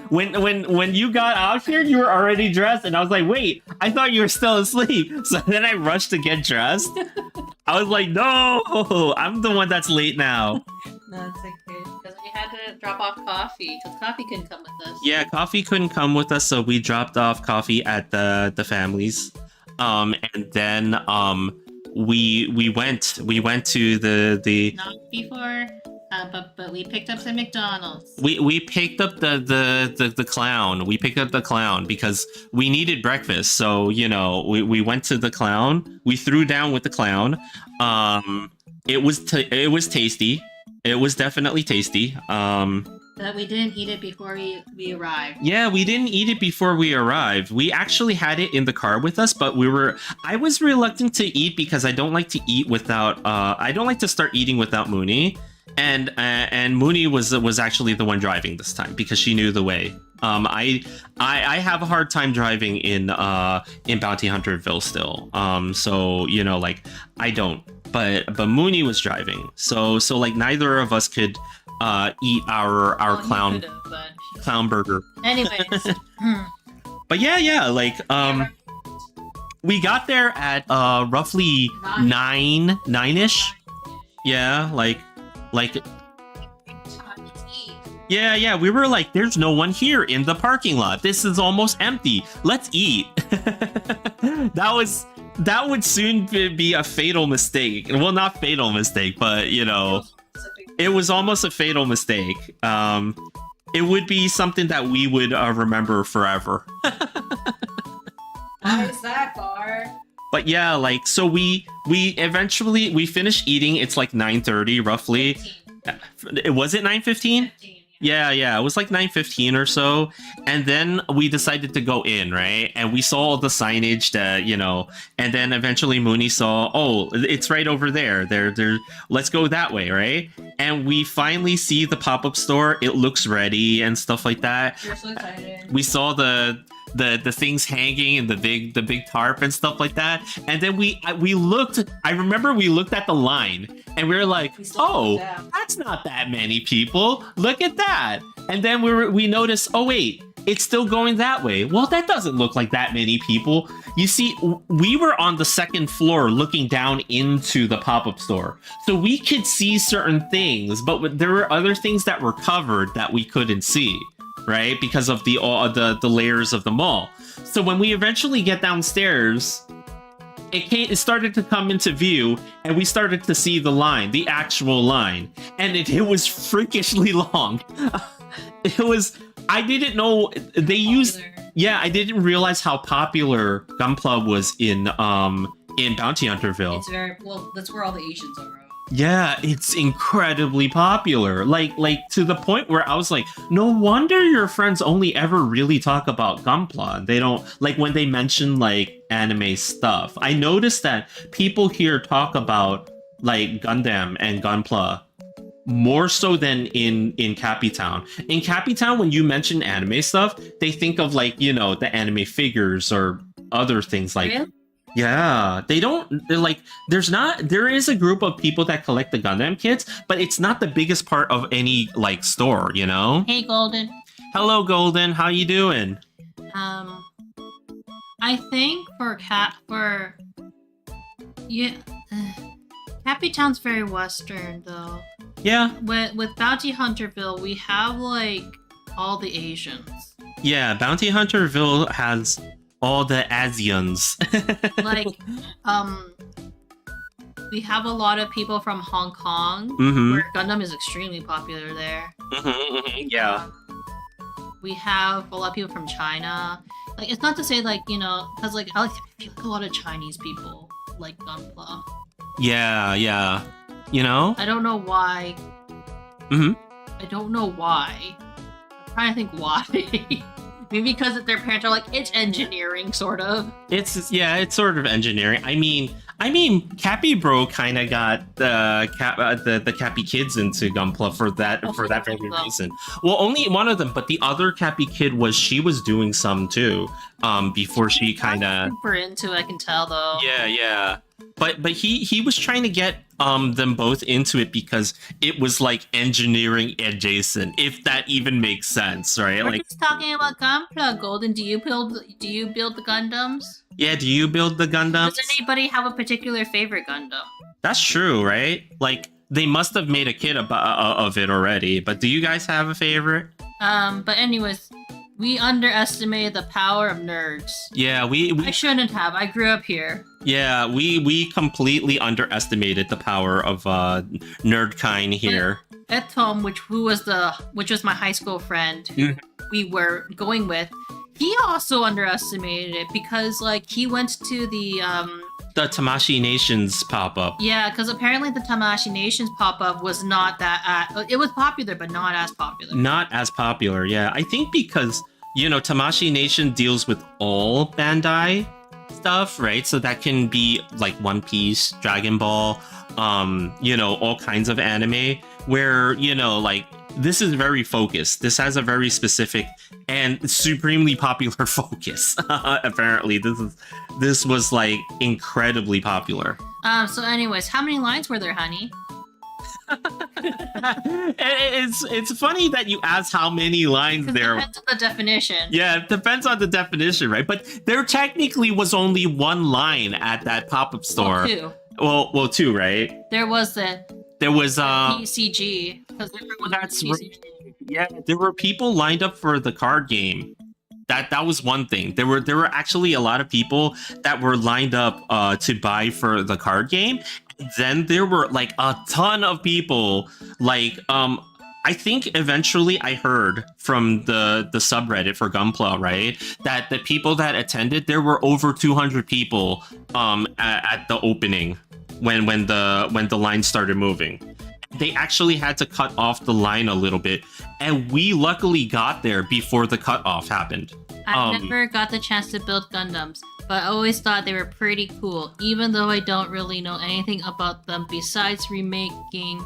when you got out here, you were already dressed, and I was like, wait, I thought you were still asleep. So then I rushed to get dressed. I was like, no, I'm the one that's late now. No, it's okay. Because we had to drop off coffee, because coffee couldn't come with us. Yeah, coffee couldn't come with us, so we dropped off coffee at the family's. And then we went to the Not before, but we picked up some McDonald's. we picked up the clown. We picked up the clown because we needed breakfast. So, we went to the clown. We threw down with the clown. It was tasty. It was definitely tasty. But we didn't eat it before we arrived. Yeah, we didn't eat it before we arrived. We actually had it in the car with us, but I was reluctant to eat because I don't like to eat without I don't like to start eating without Mooney. And Mooney was actually the one driving this time because she knew the way. I have a hard time driving in Bounty Hunterville still. So I don't. But Mooney was driving. So like neither of us could eat our Well, clown could've, but... clown burger. Anyways. But yeah, like we got there at roughly 9-ish. Yeah, like yeah, we were like, there's no one here in the parking lot. This is almost empty. Let's eat. That would soon be a fatal mistake. Well, not fatal mistake, but it was almost a fatal mistake. It would be something that we would remember forever. Why is that, Bar? But yeah, like, so we eventually finished eating. It's like 9:30 roughly. 15. Was it 9:15? 15, Yeah, it was like 9:15 or so, and then we decided to go in, right? And we saw the signage that, and then eventually Mooney saw, oh, it's right over there. There, let's go that way, right? And we finally see the pop-up store. It looks ready and stuff like that. You're so excited. We saw the things hanging and the big tarp and stuff like that. And then we looked. I remember we looked at the line and we were like, We still oh, looked down. that's not that many people. Look at that. And then we noticed, oh wait, it's still going that way. Well, that doesn't look like that many people. You see, we were on the second floor looking down into the pop-up store. So we could see certain things, but there were other things that were covered that we couldn't see, right? Because of the layers of the mall. So when we eventually get downstairs, it started to come into view, and we started to see the line, the actual line. And it was freakishly long. I didn't know they used... Yeah, I didn't realize how popular Gunpla was in Bounty Hunterville. It's very well. That's where all the Asians are. Yeah, it's incredibly popular. Like to the point where I was like, no wonder your friends only ever really talk about Gunpla. They don't, like, when they mention like anime stuff. I noticed that people here talk about like Gundam and Gunpla more so than in Cappytown. In Cappytown, when you mention anime stuff, they think of like, the anime figures or other things like... Really? Yeah, there is a group of people that collect the Gundam kits, but it's not the biggest part of any like store, Hey, Golden. Hello, Golden, how you doing? I think Happy Town's very Western though. Yeah, With Bounty Hunterville, we have like all the Asians. yeah, Bounty Hunterville has all the Asians. Like, we have a lot of people from Hong Kong, Mm-hmm. where Gundam is extremely popular there. Yeah. We have a lot of people from China. Like, it's not to say like, because like I feel like a lot of Chinese people like Gunpla. Yeah. I don't know why. Mm-hmm. I don't know why. I'm trying to think why. Maybe because their parents are like, it's engineering, sort of. It's sort of engineering. I mean, Cappy Bro kind of got the Cappy kids into Gunpla for that very reason. Well, only one of them, but the other Cappy kid she was doing some too. Before she kind of super into it, I can tell though. Yeah. But he was trying to get them both into it because it was like engineering adjacent, if that even makes sense, right? We're like just talking about Gunpla. Golden, do you build the Gundams? Yeah, do you build the Gundams? Does anybody have a particular favorite Gundam? That's true, right? Like they must have made a kid of it already. But do you guys have a favorite? But anyways, we underestimated the power of nerds. Yeah, I shouldn't have. I grew up here. Yeah, we completely underestimated the power of nerdkind here. At Tom, which was my high school friend who we were going with, he also underestimated it because like he went to the Tamashii Nations pop-up. Yeah, because apparently the Tamashii Nations pop-up was not that it was popular, but not as popular. Not as popular, yeah. I think because, Tamashii Nation deals with all Bandai stuff, right? So that can be like One Piece, Dragon Ball, all kinds of anime where, like this is very focused. This has a very specific and supremely popular focus. Apparently, this was like incredibly popular. So anyways, how many lines were there, honey? It's funny that you ask how many lines there. Depends on the definition. Yeah, it depends on the definition, right? But there technically was only one line at that pop-up store. Well, two. Well, two, right? There was PCG. That's right. Yeah, there were people lined up for the card game. That was one thing. There were actually a lot of people that were lined up to buy for the card game. Then there were like a ton of people. Like I think eventually I heard from the subreddit for Gunpla, right, that the people that attended, there were over 200 people at the opening when the line started moving. They actually had to cut off the line a little bit, and we luckily got there before the cutoff happened. I never got the chance to build Gundams, but I always thought they were pretty cool, even though I don't really know anything about them besides remixing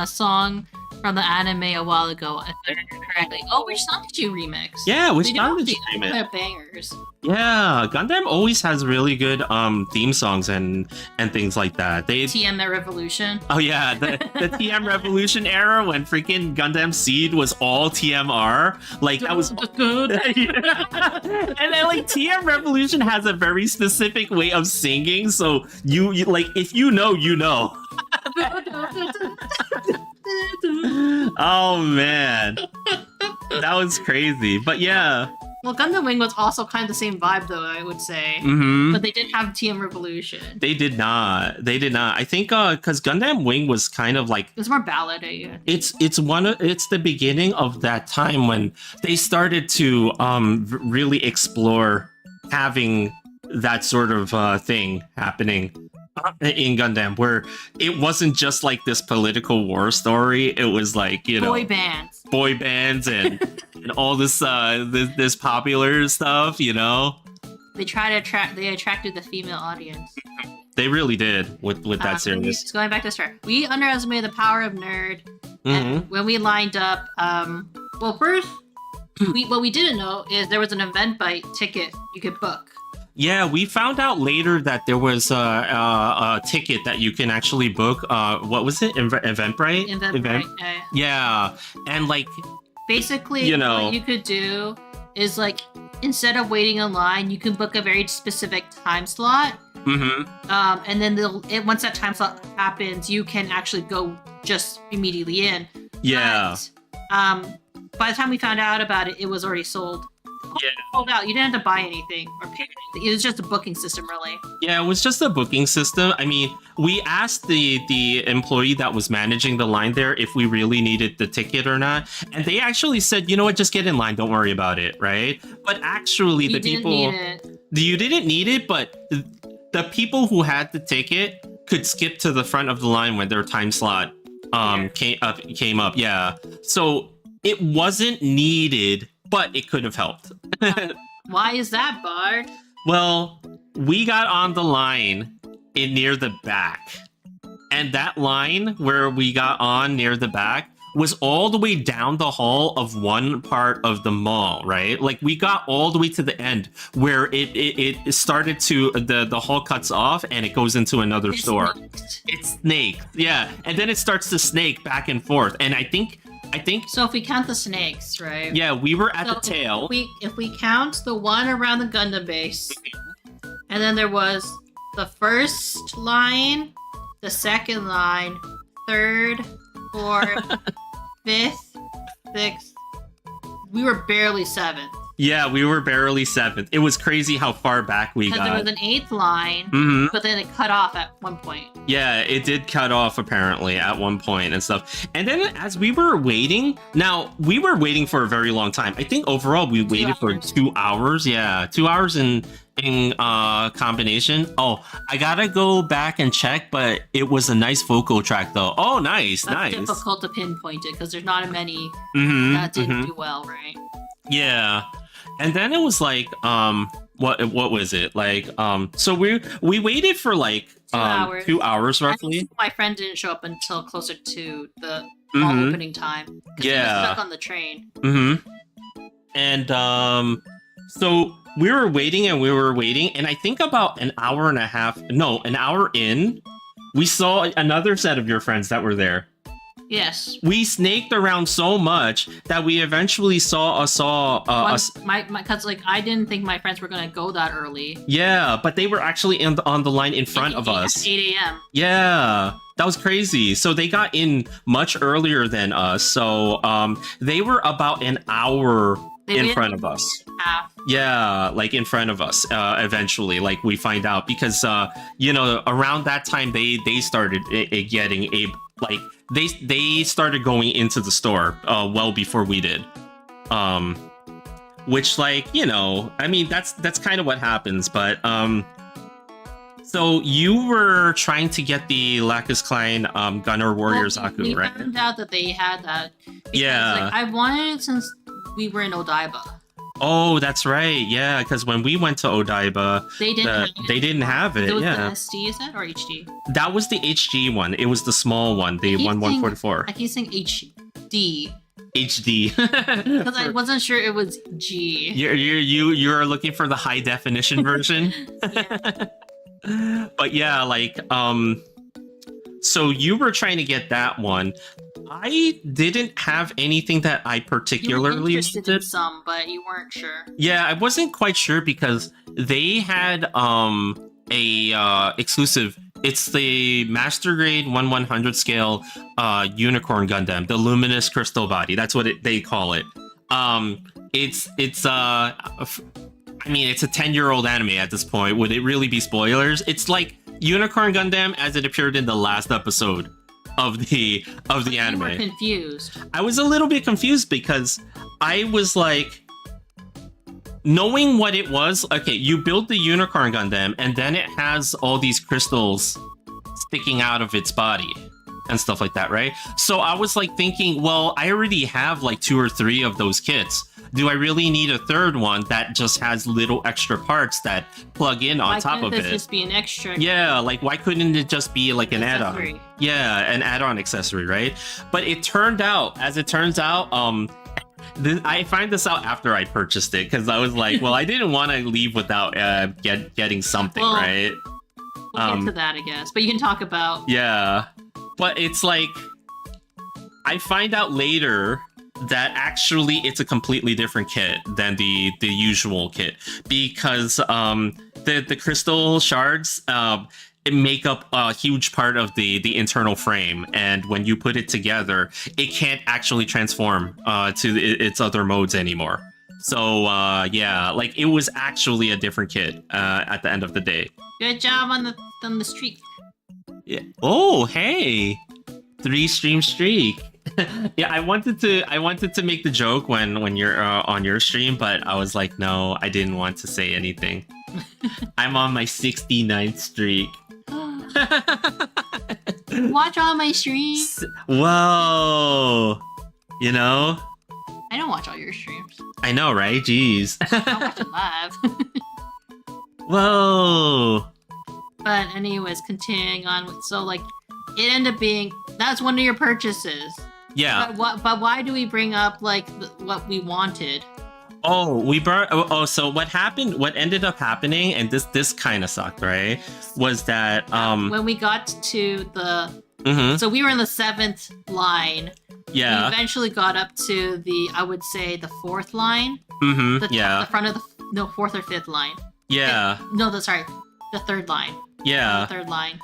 a song from the anime a while ago. If I remember correctly. Oh, which song did you remix? Yeah, which song did you remix? They're bangers. Yeah, Gundam always has really good theme songs and things like that. TM Revolution. Oh yeah, the TM Revolution era when freaking Gundam Seed was all TMR. Like that was good. And then like TM Revolution has a very specific way of singing, so you like if you know, you know. Oh man, that was crazy. But yeah. Well, Gundam Wing was also kind of the same vibe, though, I would say. Mm-hmm. But they did have TM Revolution. They did not. I think because Gundam Wing was kind of like it was more ballady. It's the beginning of that time when they started to really explore having that sort of thing happening in Gundam, where it wasn't just like this political war story. It was like boy bands and and all this this popular stuff. They attracted the female audience. They really did with that series. Just going back to the start, we underestimated the power of nerd. And when we lined up, first, what we didn't know is there was an Eventbrite ticket you could book. Yeah, we found out later that there was a ticket that you can actually book. What was it? Eventbrite? Eventbrite. Yeah, and like basically, what you could do is like instead of waiting in line, you can book a very specific time slot. Mm-hmm. And then once that time slot happens, you can actually go just immediately in. Yeah. But, by the time we found out about it, it was already sold. Yeah. Sold out. You didn't have to buy anything or pay anything. It was just a booking system, really. Yeah, it was just a booking system. I mean, we asked the employee that was managing the line there if we really needed the ticket or not, and they actually said, "You know what? Just get in line. Don't worry about it." Right? But actually, you didn't need it, but the people who had the ticket could skip to the front of the line when their time slot came up. Yeah, so it wasn't needed but it could have helped. Why is that, Bard? Well, we got on the line in near the back. And that line where we got on near the back was all the way down the hall of one part of the mall, right? Like we got all the way to the end where it started to the hall cuts off and it goes into another store. It's snaked, yeah, and then it starts to snake back and forth. And I think. So if we count the snakes, right? Yeah, we were at the tail. If we count the one around the Gundam base, and then there was the first line, the second line, third, fourth, fifth, sixth. We were barely seventh. Yeah, we were barely seventh. It was crazy how far back we got. Because there was an eighth line, but then it cut off at one point. Yeah, it did cut off apparently at one point and stuff. And then as we were waiting, now we were waiting for a very long time. I think overall we waited for 2 hours. Yeah, 2 hours in combination. Oh, I gotta go back and check, but it was a nice vocal track though. Oh, nice. That's difficult to pinpoint it because there's not many that didn't do well, right? Yeah. And then it was like, what was it? Like, so we waited for like 2 hours. 2 hours roughly. My friend didn't show up until closer to the opening time. He was stuck on the train. And so we were waiting, and I think about an hour in, we saw another set of your friends that were there. Yes. We snaked around so much that we eventually saw because like I didn't think my friends were gonna go that early. Yeah, but they were actually on the line in front of us. 8 a.m. Yeah, that was crazy. So they got in much earlier than us. So they were about an hour in front of us. Half. Yeah, like in front of us. Eventually, like we find out because around that time they started getting they started going into the store well before we did. Which I mean that's kind of what happens, but so you were trying to get the Lacus Klein Gunner Warrior Zaku, right? We found out that they had that. Yeah. I wanted it since we were in Odaiba. Oh, that's right. Yeah, because when we went to Odaiba, they didn't have it. It was the SD, is that, or HD? That was the HG one. It was the small one, the 1144. I keep saying HD. HD. Because I wasn't sure it was G. You're looking for the high definition version. Yeah. But yeah, like so you were trying to get that one. I didn't have anything that I particularly you were interested in some, but you weren't sure. Yeah, I wasn't quite sure because they had a exclusive. It's the Master Grade 1/100 scale Unicorn Gundam, the Luminous Crystal Body. That's what they call it. It's I mean, it's a 10-year-old anime at this point. Would it really be spoilers? It's like Unicorn Gundam as it appeared in the last episode of the anime. You were confused. I was a little bit confused because I was like, knowing what it was. Okay, you build the Unicorn Gundam, and then it has all these crystals sticking out of its body and stuff like that, right? So I was like thinking, well, I already have like 2 or 3 of those kits. Do I really need a third one that just has little extra parts that plug in on top of it? Why couldn't this just be an extra? Yeah, like why couldn't it just be like an add-on? Yeah, an add-on accessory, right? But it turned out, I find this out after I purchased it because I was like, well, I didn't want to leave without getting something, right? We'll get to that, I guess. But you can talk about... Yeah, but it's like, I find out later that actually it's a completely different kit than the usual kit because the crystal shards it make up a huge part of the internal frame, and when you put it together it can't actually transform to its other modes anymore. So yeah, like it was actually a different kit at the end of the day. Good job on the streak. Yeah. Oh, hey, 3-stream streak. Yeah, I wanted to make the joke when you're on your stream, but I was like, no, I didn't want to say anything. I'm on my 69th streak. Watch all my streams. Whoa, I don't watch all your streams. I know, right? Jeez. I watch it live. Whoa. But anyways, continuing on with it ended up being that's one of your purchases. Yeah. But why do we bring up what we wanted? So what happened, what ended up happening, and this kind of sucked, right? Was that when we got to the so we were in the 7th line. Yeah. We eventually got up to I would say the 4th line. The front of the 4th or 5th line. Yeah. The 3rd line. Yeah. The 3rd line.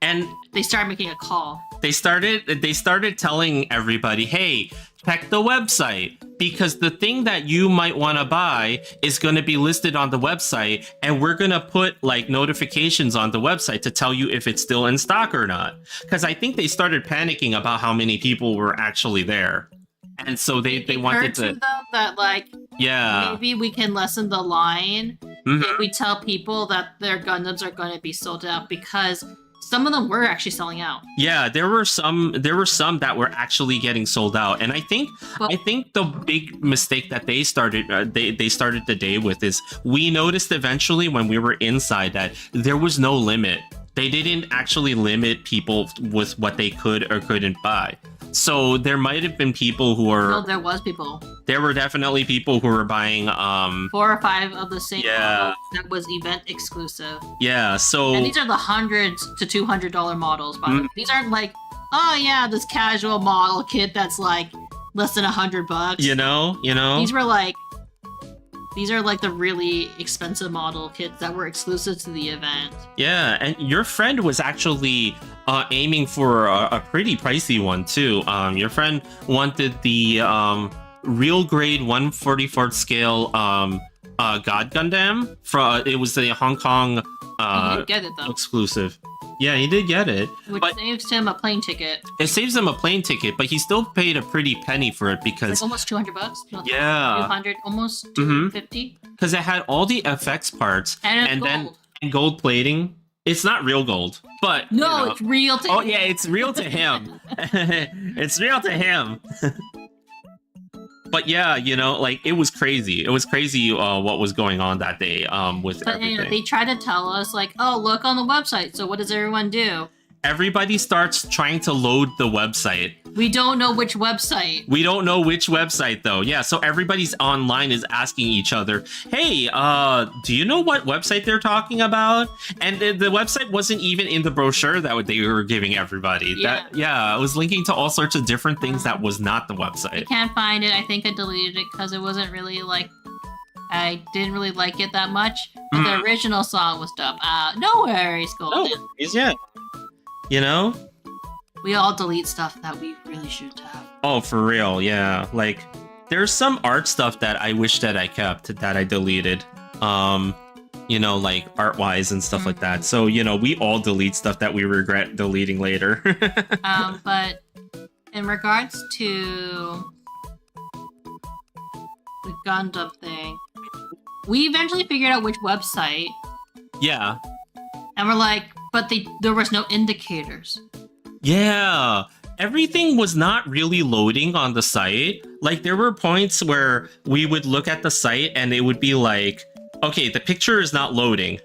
And they started making a call. They started telling everybody, hey, check the website, because the thing that you might want to buy is going to be listed on the website, and we're going to put like notifications on the website to tell you if it's still in stock or not. Because I think they started panicking about how many people were actually there. And so they wanted to them that maybe we can lessen the line if we tell people that their Gundams are going to be sold out, because some of them were actually selling out. Yeah, there were some that were actually getting sold out, and I think the big mistake that they started the day with is we noticed eventually when we were inside that there was no limit. They didn't actually limit people with what they could or couldn't buy. So there might have been people who were... No, there was people. There were definitely people who were buying... 4 or 5 of the same models that was event exclusive. Yeah, so... And these are the $100 to $200 models, by the way. These aren't like, oh yeah, this casual model kit that's like less than $100. You know? These are like the really expensive model kits that were exclusive to the event. Yeah, and your friend was actually aiming for a pretty pricey one too. Your friend wanted the real grade 1/44 scale God Gundam. It was the Hong Kong he did get it, though. Exclusive. Yeah, he did get it. Which saves him a plane ticket. It saves him a plane ticket, but he still paid a pretty penny for it because... Like almost $200? Yeah. 200, almost 250? Because it had all the FX parts. And gold. And gold plating. It's not real gold, but... No, it's real to him. Oh, yeah, it's real to him. It's real to him. But yeah, it was crazy. It was crazy what was going on that day with everything. They try to tell us, like, oh, look on the website. So what does everyone do? Everybody starts trying to load the website. We don't know which website. We don't know which website, though. Yeah, so everybody's online is asking each other, hey, do you know what website they're talking about? And the website wasn't even in the brochure that they were giving everybody. Yeah. It was linking to all sorts of different things that was not the website. I can't find it. I think I deleted it because it wasn't really I didn't really like it that much. But the original song was dope. No worries, Golden. No worries, yeah. We all delete stuff that we really shouldn't have. Oh, for real, yeah. Like, there's some art stuff that I wish that I kept that I deleted. Like art-wise and stuff like that. So, we all delete stuff that we regret deleting later. But in regards to the Gundam thing, we eventually figured out which website. Yeah. And we're like, but there was no indicators. Yeah, everything was not really loading on the site. Like, there were points where we would look at the site and it would be like, okay, the picture is not loading.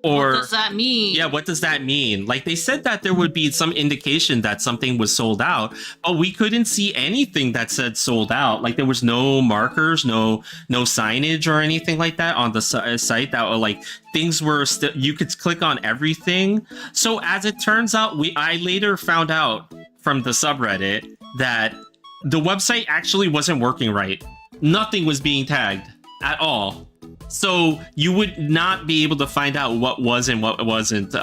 Or, what does that mean? Yeah, what does that mean? Like, they said that there would be some indication that something was sold out, but we couldn't see anything that said sold out. Like, there was no markers, no signage or anything like that on the site that were like, things were still, you could click on everything. So as it turns out, I later found out from the subreddit that the website actually wasn't working right. Nothing was being tagged at all. So you would not be able to find out what was and what wasn't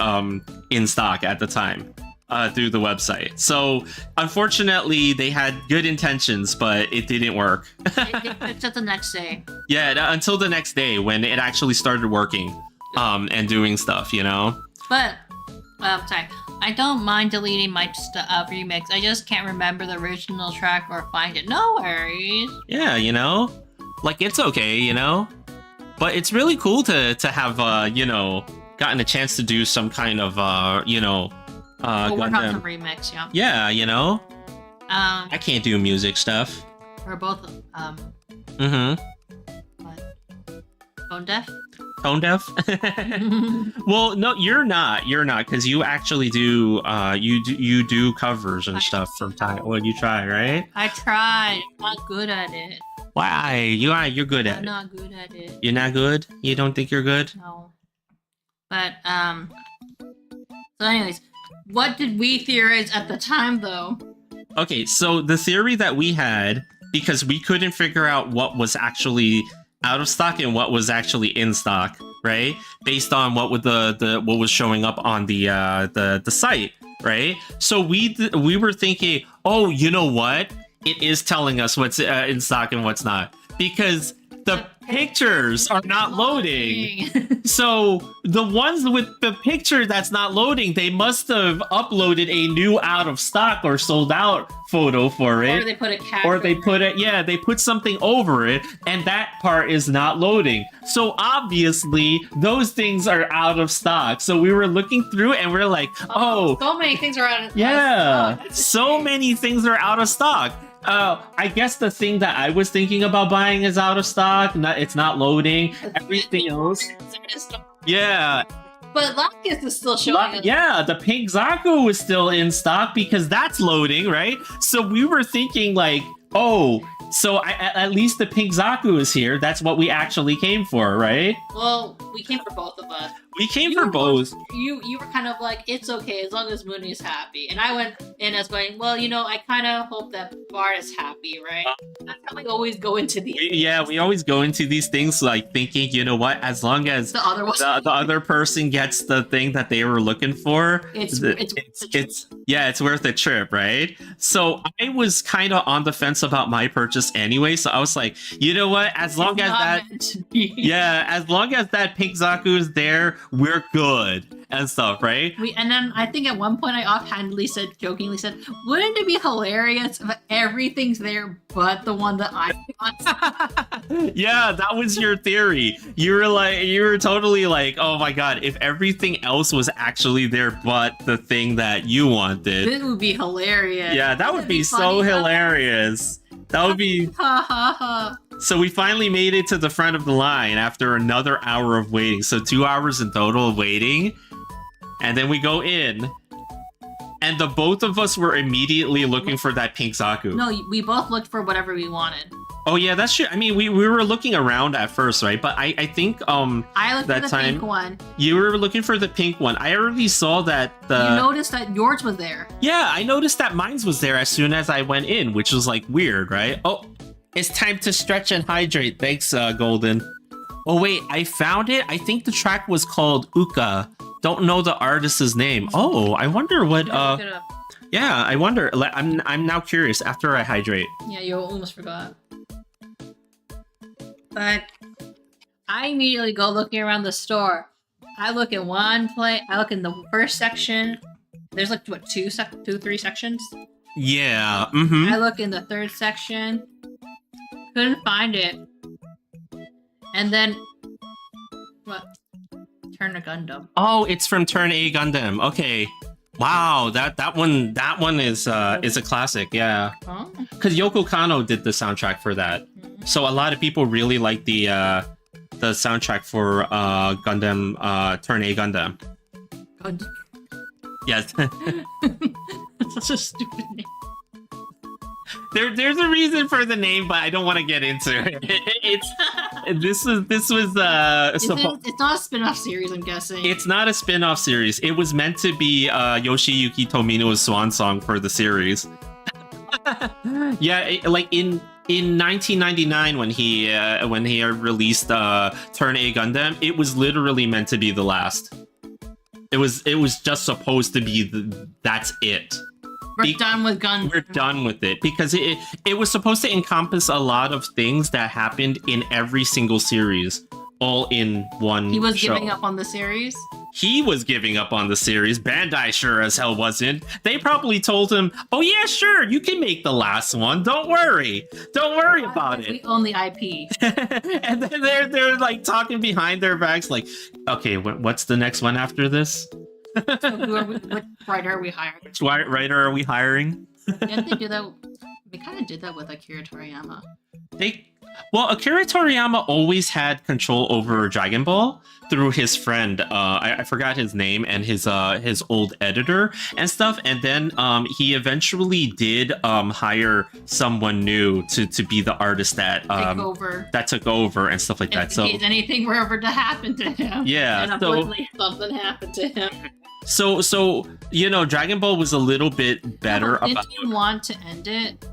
in stock at the time through the website. So unfortunately, they had good intentions, but it didn't work. They fixed it the next day. Yeah, until the next day when it actually started working and doing stuff, But, sorry. I don't mind deleting my remix. I just can't remember the original track or find it. No worries. Yeah, like, it's okay, But it's really cool to have, gotten a chance to do some kind of, we'll work on Gundam. some remix, yeah. Yeah, I can't do music stuff. Or both. Mm-hmm. What? Tone deaf? Tone deaf? Well, no, you're not. You're not, because you actually do. You do covers and stuff from time. Well, you try, right? I tried. I'm not good at it. Why? You're good at I'm it. not good at it. You're not good. You don't think you're good? No. But So, anyways, what did we theorize at the time, though? Okay, so the theory that we had, because we couldn't figure out what was actually out of stock and what was actually in stock, right? Based on what would what was showing up on the site, right? So we were thinking, oh, you know what? It is telling us what's in stock and what's not, because the pictures are not loading. So the ones with the picture that's not loading, they must have uploaded a new out of stock or sold out photo for it. Or they put a cat. Or they put it, yeah, they put something over it, and that part is not loading. So obviously, those things are out of stock. So we were looking through and we're like, oh, so many things are out of yeah, stock. so many things are out of stock. I guess the thing that I was thinking about buying is out of stock. It's not loading. Everything else, yeah. But Lacus is still showing us. Yeah, the pink Zaku is still in stock because that's loading, right? So we were thinking like, oh, so at least the pink Zaku is here. That's what we actually came for, right? Well, we came for both of us. We came for both. You were kind of like, it's okay as long as Mooney is happy. And I went in as going, well, I kind of hope that Bard is happy, right? That's how we always go into these. We always go into these things like thinking, you know what, as long as the other one, the other person gets the thing that they were looking for, it's worth the trip, right? So I was kind of on the fence about my purchase anyway, so I was like, you know what, as long as that pink Zaku is there, we're good and stuff, right? And then I think at one point I offhandedly jokingly said, wouldn't it be hilarious if everything's there but the one that I want? Yeah, that was your theory. You were totally like, oh my god, if everything else was actually there but the thing that you wanted. This would be hilarious. Yeah, that would be so hilarious. That would be... Ha ha ha. So we finally made it to the front of the line after another hour of waiting. So 2 hours in total of waiting. And then we go in. And the both of us were immediately looking for that pink Zaku. No, we both looked for whatever we wanted. Oh yeah, that's true. I mean, we were looking around at first, right? But I think I looked that for the time, pink one. You were looking for the pink one. I already saw that You noticed that yours was there. Yeah, I noticed that mine's was there as soon as I went in, which was like weird, right? Oh, it's time to stretch and hydrate. Thanks, Golden. Oh wait, I found it. I think the track was called Uka. Don't know the artist's name. Oh, I wonder what. Yeah, I wonder. I'm now curious. After I hydrate. Yeah, you almost forgot. But I immediately go looking around the store. I look at one place. I look in the first section. There's like what, three sections. Yeah. Mm-hmm. I look in the third section. Couldn't find it. And then what? Turn a Gundam. Oh, it's from Turn A Gundam. Okay. Wow, that one is a classic. Yeah. Oh. Because Yoko Kanno did the soundtrack for that. Mm-hmm. So a lot of people really like the soundtrack for Gundam Turn A Gundam. Gundam. Yes. Such a stupid name. There's a reason for the name, but I don't want to get into it. It's not a spin-off series, I'm guessing. It's not a spin-off series. It was meant to be Yoshiyuki Tomino's swan song for the series. Yeah, like in 1999 when he released Turn A Gundam, it was literally meant to be the last. It was just supposed to be that's it. We're done with Gundam. We're done with it because it was supposed to encompass a lot of things that happened in every single series, all in one. He was show. giving up on the series. He was giving up on the series. Bandai sure as hell wasn't. They probably told him, "Oh yeah, sure, you can make the last one. Don't worry about it. We own the IP." And then they're like talking behind their backs, like, "Okay, what's the next one after this?" So what writer are we hiring? Which writer are we hiring? Didn't they do that? They kind of did that with Akira Toriyama. Akira Toriyama always had control over Dragon Ball through his friend. I forgot his name, and his old editor and stuff. And then he eventually did hire someone new to be the artist that took over and stuff like that. So in case anything were ever to happen to him, yeah, and unfortunately something happened to him. So Dragon Ball was a little bit better. Didn't you want to end it?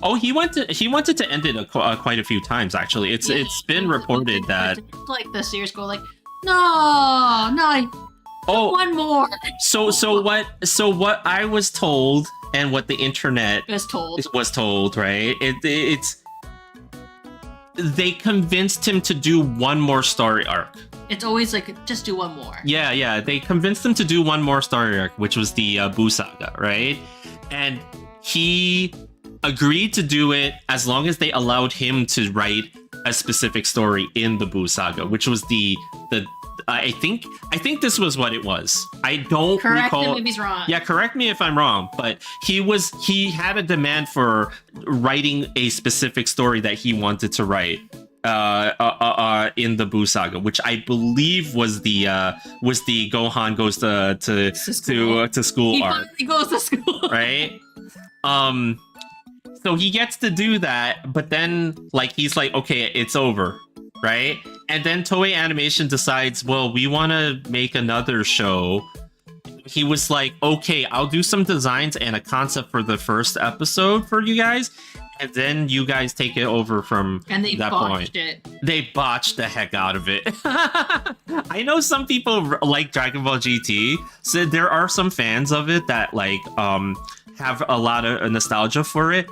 Oh, he wanted to end it quite a few times. Actually, it's been reported that like the series go like, no, one more. So what I was told and what the internet was told, right? It's they convinced him to do one more story arc. It's always like, just do one more. Yeah. They convinced him to do one more story arc, which was the Buu Saga, right? And he agreed to do it as long as they allowed him to write a specific story in the Buu Saga, which was the I think this was what it was. I don't correct recall. him if he's wrong. Yeah, correct me if I'm wrong. But he had a demand for writing a specific story that he wanted to write in the Buu Saga, which I believe was the Gohan goes to school He arc. finally goes to school, Right? So he gets to do that, but then he's like, okay, it's over, right? And then Toei Animation decides, well, we want to make another show. He was like, okay, I'll do some designs and a concept for the first episode for you guys, and then you guys take it over from and they that botched point. it. They botched the heck out of it. I know some people like Dragon Ball GT, so there are some fans of it that have a lot of nostalgia for it.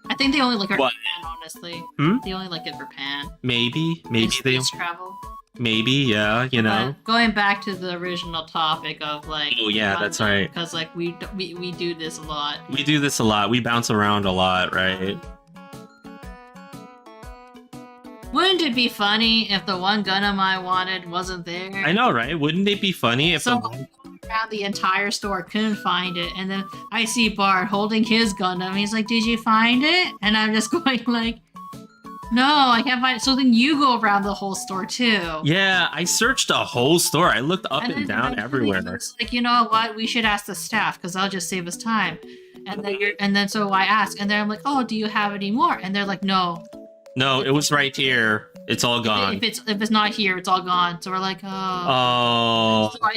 I think they only like it for Pan, honestly. They only like it for Pan. Maybe they travel. Maybe, yeah, But going back to the original topic of oh yeah, that's right. Because we do this a lot. We do this a lot. We bounce around a lot, right? Wouldn't it be funny if the one Gundam I wanted wasn't there? I know, right? Wouldn't it be funny if around the entire store, couldn't find it, and then I see Bart holding his Gundam. He's like, "Did you find it?" And I'm just going like, "No, I can't find it." So then you go around the whole store too. Yeah, I searched the whole store. I looked up and down everywhere. It's like, you know what? We should ask the staff because I'll just save us time. And then so I ask, and then I'm like, "Oh, do you have any more?" And they're like, "No." No, it was right here. It's all gone. If it's not here, it's all gone. So we're like, "Oh." Oh. So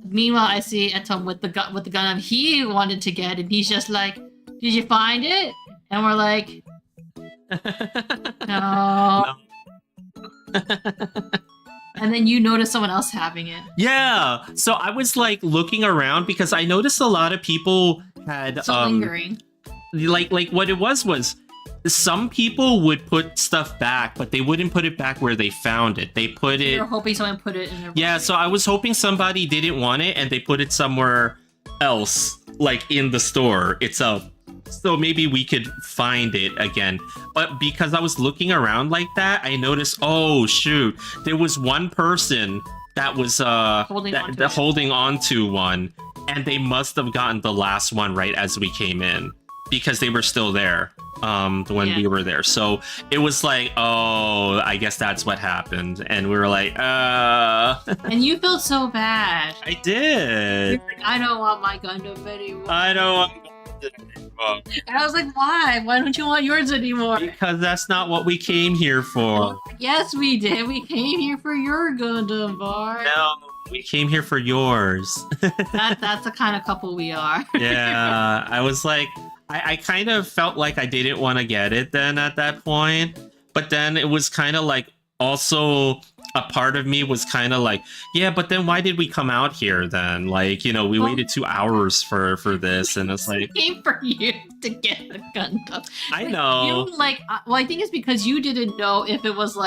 meanwhile, I see Etom with the Gundam he wanted to get, and he's just like, "Did you find it?" And we're like, "No." And then you notice someone else having it. Yeah. So I was looking around because I noticed a lot of people had lingering. Like what it was some people would put stuff back, but they wouldn't put it back where they found it. They put it. You're hoping someone put it in their. Yeah, so I was hoping somebody didn't want it and they put it somewhere else, in the store itself. So maybe we could find it again. But because I was looking around like that, I noticed, oh shoot, there was one person that was holding on to one, and they must have gotten the last one right as we came in because they were still there. When we were there. So it was like, oh, I guess that's what happened. And we were like, And you felt so bad. I did. You're like, I don't want my Gundam anymore. I don't want my Gundam anymore. And I was like, why? Why don't you want yours anymore? Because that's not what we came here for. Oh, yes, we did. We came here for your Gundam, Bart. No, we came here for yours. That's the kind of couple we are. Yeah, I was like, I kind of felt like I didn't want to get it then at that point. But then it was kind of also a part of me was kind of like, yeah, but then why did we come out here then? We waited 2 hours for this, and it's like... We came for you to get a Gundam. I know. I think it's because you didn't know if it was,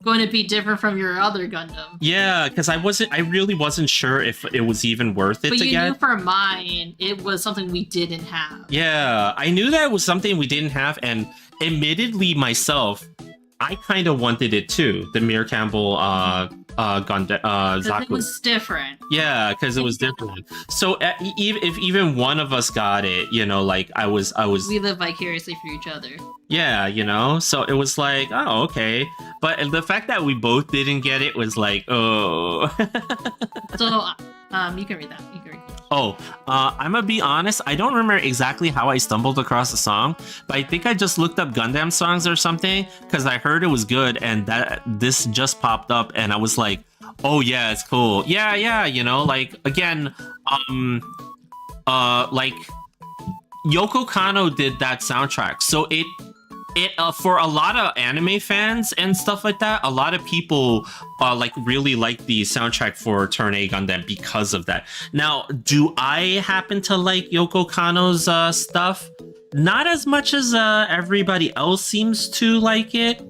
going to be different from your other Gundam. Yeah, because I really wasn't sure if it was even worth it to get. But you knew for mine, it was something we didn't have. Yeah, I knew that it was something we didn't have, and admittedly myself, I kind of wanted it too. The Mir Campbell Gundam 'Cause it Zaku. was different. Yeah, because it was different. So if even one of us got it, you know, like I was, We live vicariously for each other. yeah, you know. So it was like, oh, okay. But the fact that we both didn't get it was like, oh. So, you can read that. You can read that. Oh, I'm gonna be honest. I don't remember exactly how I stumbled across the song, but I think I just looked up Gundam songs or something because I heard it was good, and that this just popped up, and I was like, "Oh yeah, it's cool. Yeah, you know, like again, like Yoko Kanno did that soundtrack, so it for a lot of anime fans and stuff like that, a lot of people like really like the soundtrack for Turn A Gundam because of that. Now, do I happen to like Yoko Kanno's stuff? Not as much as everybody else seems to like it,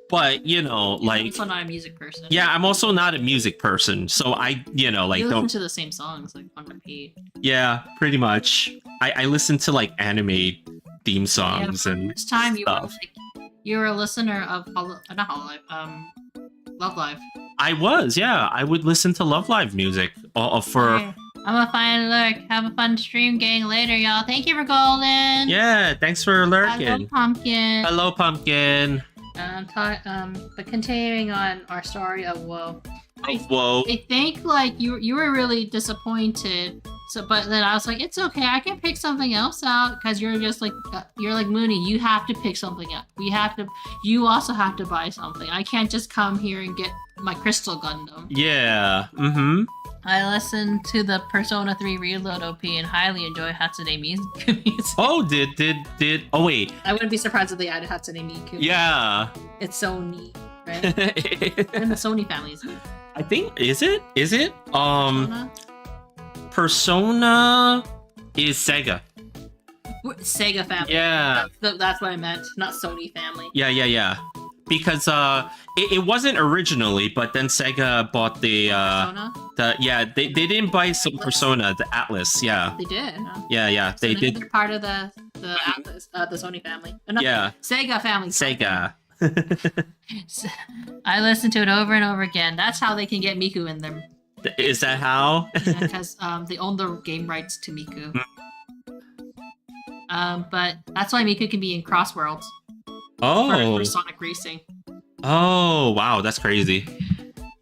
but you know, I'm like also not a music person. yeah, I'm also not a music person, so I, you know, like You listen don't. to the same songs like on repeat. Yeah, pretty much. I listen to like anime theme songs and This time stuff. you were a listener of not Hololive, Love Live. I was, yeah. I would listen to Love Live music for. Okay. I'm gonna find lurk. Have a fun stream gang later, y'all. Thank you for golden. Yeah, thanks for Hello, lurking. pumpkin. Hello, Pumpkin. But continuing on our story of woe. Whoa. I think like you were really disappointed. So, but then I was like, it's okay. I can pick something else out because you're just like you're like Mooney. You have to pick something up. You also have to buy something. I can't just come here and get my Crystal Gundam. Yeah. Mm-hmm. I listened to the Persona 3 Reload OP and highly enjoy Hatsune Miku. Oh, did. Oh wait. I wouldn't be surprised if they added Hatsune Miku. Yeah. It's so neat, right? And the Sony families. I think is it? Persona? Persona is Sega. Sega family. Yeah. That's what I meant, not Sony family. Yeah. Because it wasn't originally, but then Sega bought the Persona? they didn't buy some Persona, the Atlas, yeah. They did. Huh? Yeah, So they then did. they're part of the Atlas, the Sony family. No, Yeah. Sega family. Sega. I listened to it over and over again. That's how they can get Miku in them. Is that how? Because they own the game rights to Miku. But that's why Miku can be in Crossworlds Oh. for Sonic Racing. Oh, wow, that's crazy.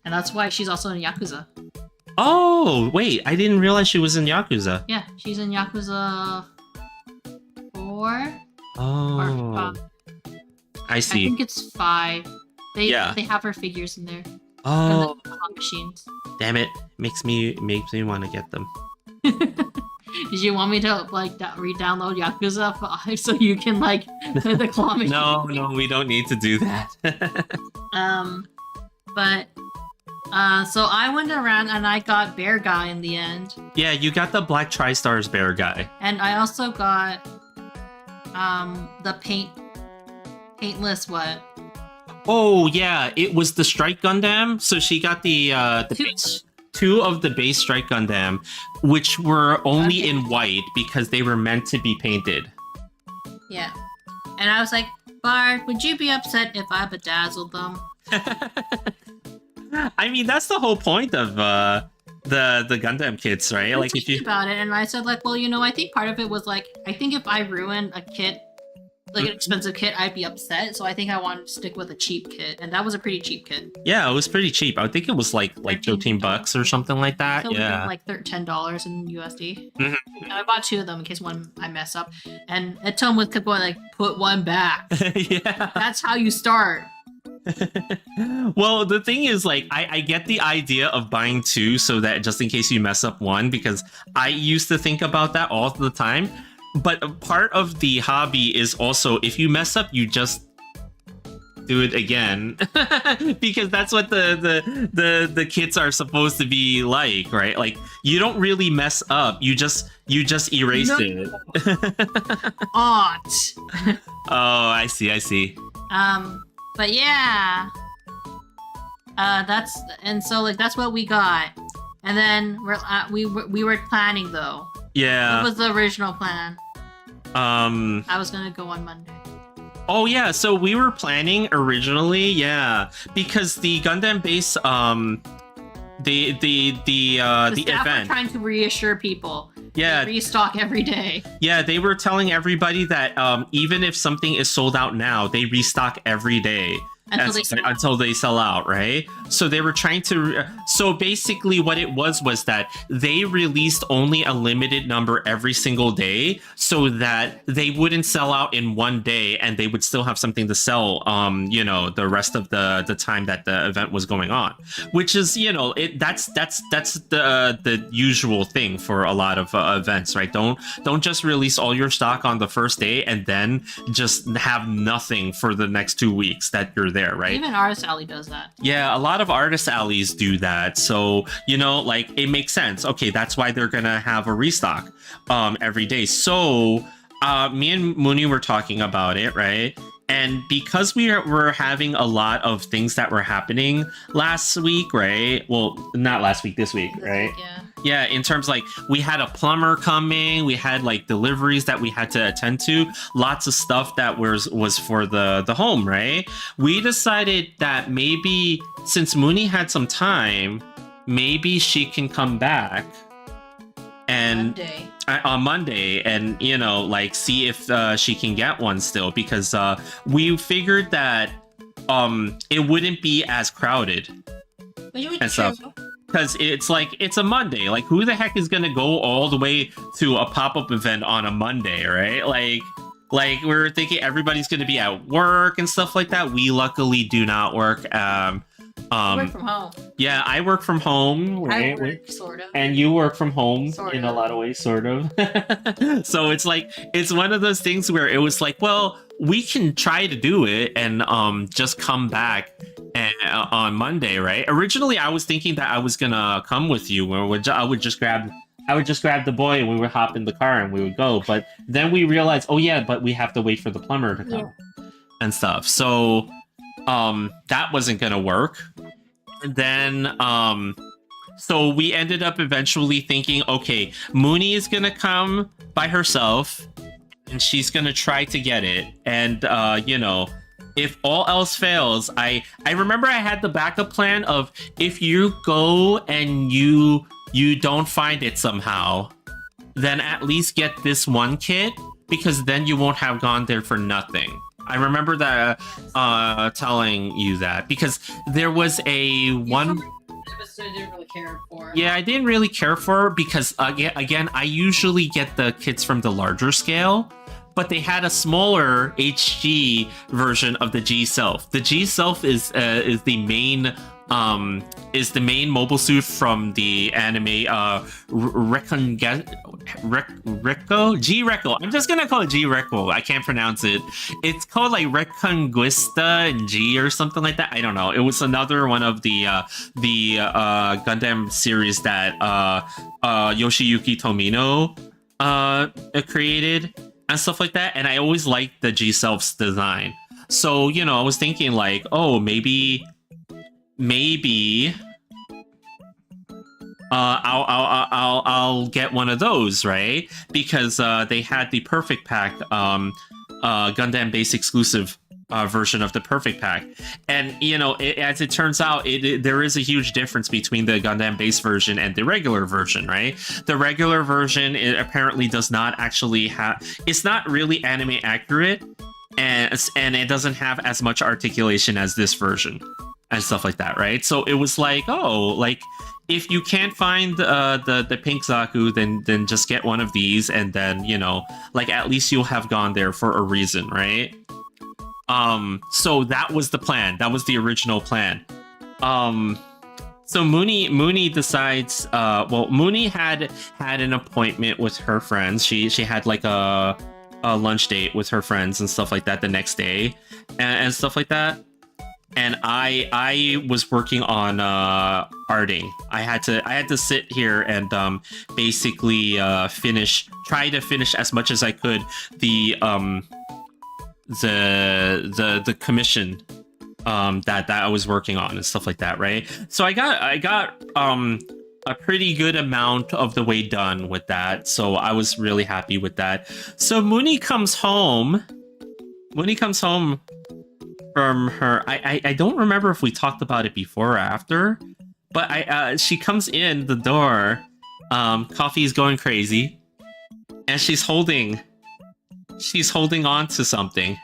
And that's why she's also in Yakuza. Oh, wait, I didn't realize she was in Yakuza. Yeah, she's in Yakuza 4 Oh. or 5. I I see. think it's 5. They Yeah. they have her figures in there. Oh, And the claw machines. damn it. Makes me want to get them. Did you want me to like re-download Yakuza 5 so you can like the claw machine? No, we don't need to do that. But so I went around and I got Bear Guy in the end, Yeah, you got the Black Tri-Stars bear guy. and I also got the paintless what? Oh, yeah, it was the Strike Gundam. So she got the two of the base Strike Gundam, which were only Okay. in white because they were meant to be painted. Yeah, and I was like, Bard, would you be upset if I bedazzled them? I mean, that's the whole point of the Gundam kits, right? I Like if thinking you about it, and I said like, well, you know, I think part of it was like, I think if I ruined a kit, like an expensive kit, I'd be upset. So I think I wanted to stick with a cheap kit, and that was a pretty cheap kit. yeah, it was pretty cheap. I think it was like $13 or something like that. So we Yeah. paid like $10 in USD. Mhm. And I bought 2 of them in case one I mess up. And Tom would keep going like, put one back. Yeah. That's how you start. Well, the thing is, like, I get the idea of buying 2 so that just in case you mess up one, because I used to think about that all the time. But a part of the hobby is also if you mess up, you just do it again, because that's what the kits are supposed to be like, right? Like you don't really mess up, you just erase No. it. Ought. Oh, I see. But yeah. That's what we got. And then we were planning though. What Yeah. was the original plan? Um. I was gonna go on Monday. Oh yeah, so we were planning originally, yeah, because the Gundam base, the staff event, are trying to reassure people. yeah, They restock every day. yeah, they were telling everybody that even if something is sold out now, they restock every day. Until they sell out, right? So they were trying to. So basically, what it was that they released only a limited number every single day, so that they wouldn't sell out in one day, and they would still have something to sell. You know, the rest of the time that the event was going on, which is, you know, that's the usual thing for a lot of events, right? Don't just release all your stock on the first day and then just have nothing for the next 2 weeks that you're there, right? Even Artist Alley does that. Yeah, a lot of artist alleys do that. So, you know, like, it makes sense. Okay, that's why they're gonna have a restock every day. So me and Mooney were talking about it, right? And because we were having a lot of things that were happening last week, right? Well, not last week, this week, right? Yeah. Yeah, in terms like we had a plumber coming, we had like deliveries that we had to attend to, lots of stuff that was for the home, right? We decided that maybe since Mooney had some time, maybe she can come back and Monday. on Monday and, you know, like see if she can get one still, because we figured that it wouldn't be as crowded and stuff. Because it's like, it's a Monday. Like, who the heck is going to go all the way to a pop-up event on a Monday, right? Like we're thinking everybody's going to be at work and stuff like that. We luckily do not work. Work from home. Yeah, I work from home, right? I work, sort of. And you work from home Sort in of. a lot of ways, sort of. So it's like, it's one of those things where it was like, well, we can try to do it and just come back on Monday, right? Originally, I was thinking that I was gonna come with you, where I would just grab the boy and we would hop in the car and we would go. But then we realized, oh yeah, but we have to wait for the plumber to come and stuff. So that wasn't gonna work. And then so we ended up eventually thinking, okay, Mooney is gonna come by herself and she's gonna try to get it. And you know, if all else fails, I remember I had the backup plan of, if you go and you don't find it somehow, then at least get this one kit, because then you won't have gone there for nothing. I remember that telling you that, because there was a one. Episode I didn't really care for. Yeah, I didn't really care for it because again, I usually get the kits from the larger scale, but they had a smaller HG version of the G Self. The G Self is the main mobile suit from the anime G-Reco. I'm just gonna call it G-Reco. I can't pronounce it. It's called like Reconquista and G or something like that. I don't know. It was another one of the Gundam series that Yoshiyuki Tomino created and stuff like that. And I always liked the G-Self's design. So, you know, I was thinking like, oh, maybe I'll get one of those, right? Because they had the Perfect Pack Gundam base exclusive version of the Perfect Pack, and you know, as it turns out, there is a huge difference between the Gundam base version and the regular version, right? The regular version, it apparently does not actually have. It's not really anime accurate, and it doesn't have as much articulation as this version and stuff like that, right? So it was like, oh, like, if you can't find the pink Zaku, then just get one of these, and then, you know, like, at least you'll have gone there for a reason, right? So that was the plan. That was the original plan. So Mooney decides. Well, Mooney had an appointment with her friends. She had like a lunch date with her friends and stuff like that the next day, and stuff like that. And I was working on arting. I had to sit here and basically try to finish as much as I could the commission that I was working on and stuff like that, right? So I got a pretty good amount of the way done with that. So I was really happy with that. So Mooney comes home Mooney comes home from her. I don't remember if we talked about it before or after, but she comes in the door. Coffee's going crazy, and she's holding on to something.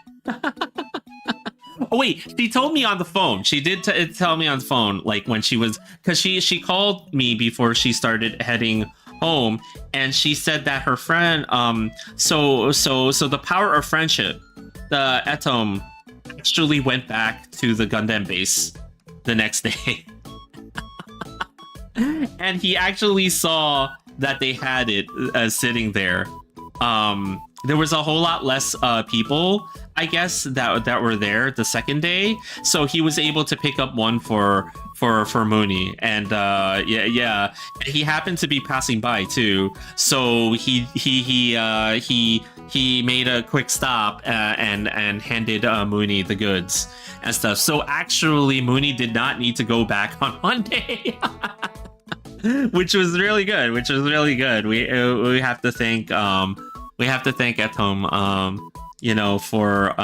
Oh wait, she told me on the phone. She did tell me on the phone, like when she was, because she called me before she started heading home, and she said that her friend, so the power of friendship, the Atom actually went back to the Gundam base the next day, and he actually saw that they had it sitting there. There was a whole lot less people, I guess, that were there the second day, so he was able to pick up one for Mooney, and yeah, he happened to be passing by too, so he made a quick stop and handed Mooney the goods and stuff. So actually, Mooney did not need to go back on Monday. Which was really good. We have to thank Atom, you know, for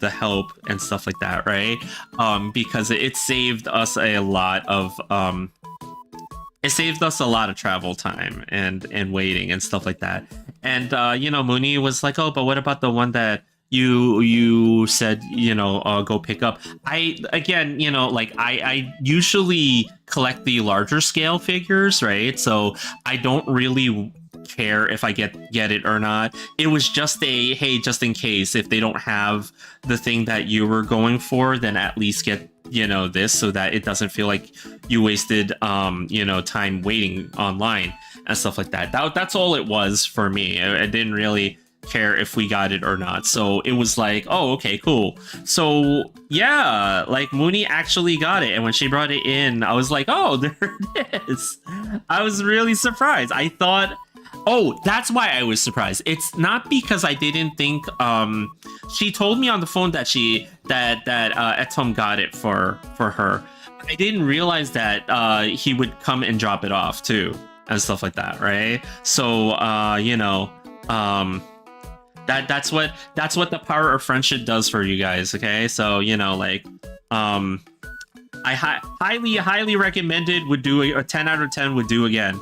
the help and stuff like that, right? Because it saved us a lot of travel time and waiting and stuff like that. And you know, Mooney was like, oh, but what about the one that you said, you know, go pick up? Again, you know, like I usually collect the larger scale figures, right? So I don't really care if I get it or not. It was just a, hey, just in case, if they don't have the thing that you were going for, then at least get, you know, this, so that it doesn't feel like you wasted you know, time waiting online and stuff like that. That's all it was for me. I didn't really care if we got it or not, so it was like, oh, okay, cool. So yeah, like Mooney actually got it, and when she brought it in, I was like, oh, there it is. I was really surprised. I thought, oh, that's why I was surprised. It's not because I didn't think, she told me on the phone that Etom got it for her. I didn't realize that he would come and drop it off too and stuff like that, right? So you know, that's what the power of friendship does for you guys, okay? So, you know, like, I highly recommended, would do a 10 out of 10 would do again.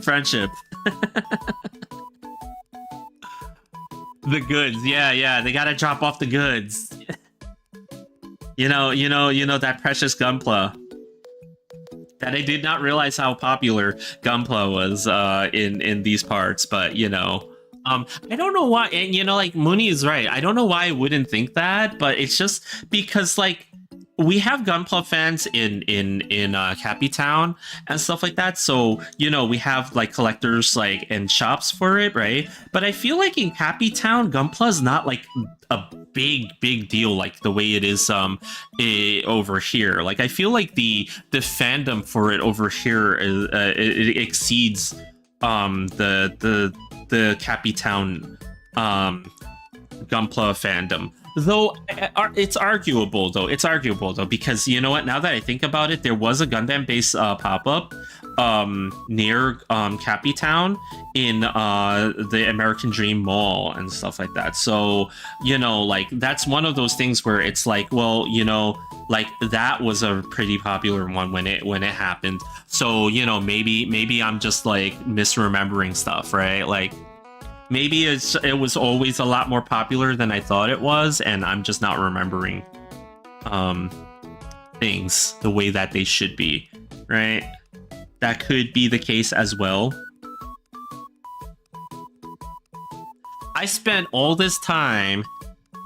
Friendship. The goods, yeah, they gotta drop off the goods. you know that precious Gunpla. That I did not realize how popular Gunpla was in these parts, but you know, I don't know why. And you know, like Mooney is right. I don't know why I wouldn't think that, but it's just because like we have Gunpla fans in Cappy Town and stuff like that. So you know, we have like collectors like and shops for it, right? But I feel like in Cappy Town, Gunpla is not like a big deal like the way it is over here. Like I feel like the fandom for it over here is it exceeds the Cappy Town Gunpla fandom. Though it's arguable though, because you know what, now that I think about it, there was a Gundam base pop-up near Cappy Town in the American Dream Mall and stuff like that. So you know, like that's one of those things where it's like, well, you know, like that was a pretty popular one when it happened. So you know, maybe I'm just like misremembering stuff, right? Like maybe it was always a lot more popular than I thought it was, and I'm just not remembering things the way that they should be, right? That could be the case as well. I spent all this time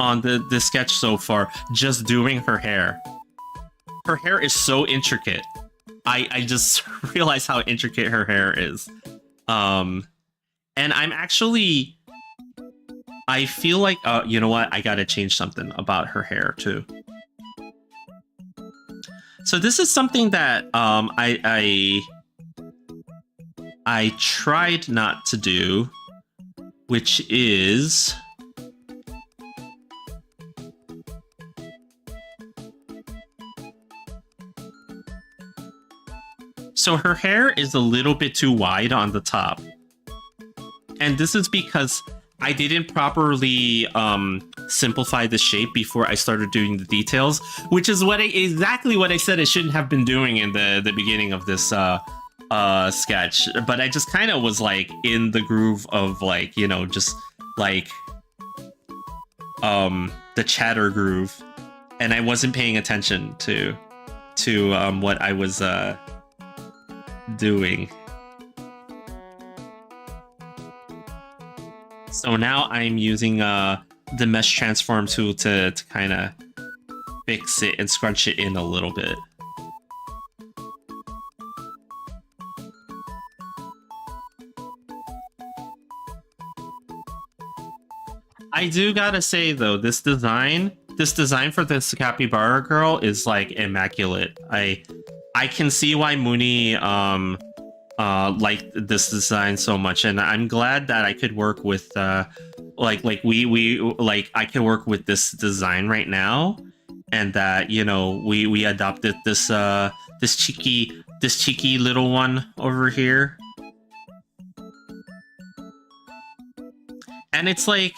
on the sketch so far just doing her hair. Her hair is so intricate. I just realized how intricate her hair is. And I'm actually, I feel like, you know what? I gotta change something about her hair too. So this is something that I tried not to do, which is so her hair is a little bit too wide on the top. And this is because I didn't properly simplify the shape before I started doing the details, which is exactly what I said I shouldn't have been doing in the beginning of this sketch. But I just kind of was like in the groove of like, you know, just like the chatter groove, and I wasn't paying attention to what I was doing. So now I'm using the mesh transform tool to kind of fix it and scrunch it in a little bit. I do gotta say though, this design for this capybara girl is like immaculate. I can see why Mooney liked this design so much, and I'm glad that I could work with I can work with this design right now, and that, you know, we adopted this cheeky little one over here. And it's like,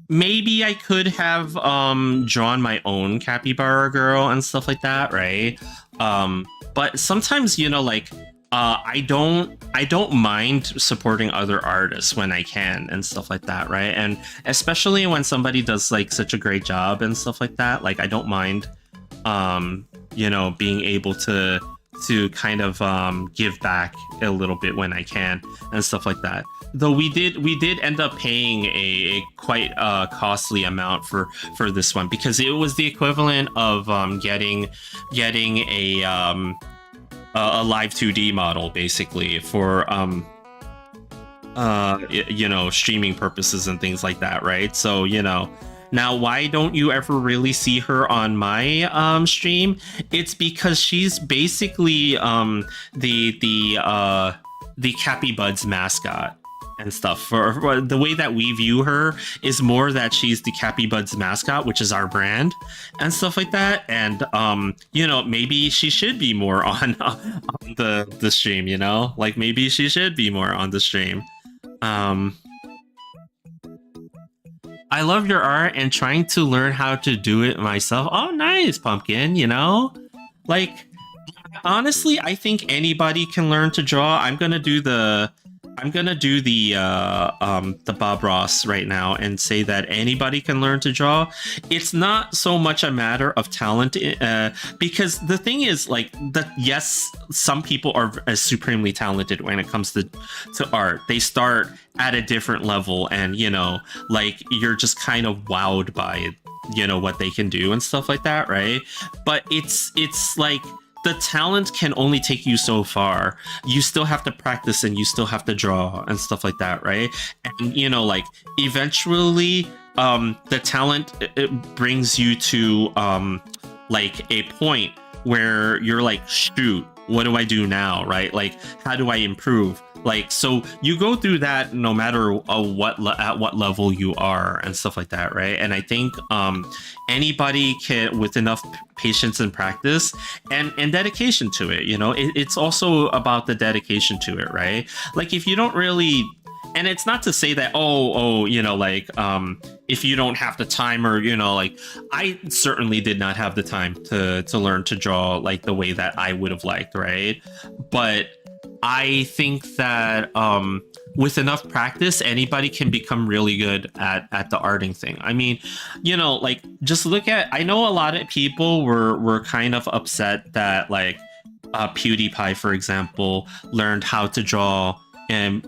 maybe I could have drawn my own capybara girl and stuff like that, right? But sometimes, you know, like I don't mind supporting other artists when I can and stuff like that, right? And especially when somebody does like such a great job and stuff like that, like I don't mind you know, being able to kind of give back a little bit when I can and stuff like that. Though we did end up paying a quite costly amount for this one, because it was the equivalent of getting a live 2D model basically for you know, streaming purposes and things like that, right? So, you know, now why don't you ever really see her on my stream? It's because she's basically the Cappy Buds mascot and stuff. For the way that we view her is more that she's the Cappy Buds mascot, which is our brand and stuff like that. And you know, maybe she should be more on the stream, you know, like maybe she should be more on the stream. I love your art and trying to learn how to do it myself. Oh, nice, Pumpkin, you know? Like, honestly, I think anybody can learn to draw. I'm gonna do the Bob Ross right now and say that anybody can learn to draw. It's not so much a matter of talent, because the thing is, like, yes, some people are supremely talented when it comes to art. They start at a different level, and, you know, like, you're just kind of wowed by, you know, what they can do and stuff like that, right? But it's like, the talent can only take you so far. You still have to practice and you still have to draw and stuff like that, right? And, you know, like, eventually the talent, it brings you to like a point where you're like, shoot, what do I do now, right? Like, how do I improve? Like, so you go through that no matter at what level you are and stuff like that, right? And I think anybody can, with enough patience and practice and dedication to it, you know, it's also about the dedication to it, right? Like, if you don't really, and it's not to say that, oh, you know, like, if you don't have the time, or, you know, like, I certainly did not have the time to learn to draw like the way that I would have liked, right? But I think that with enough practice, anybody can become really good at the arting thing. I mean, you know, like, just look at, I know a lot of people were kind of upset that, like, PewDiePie, for example, learned how to draw. And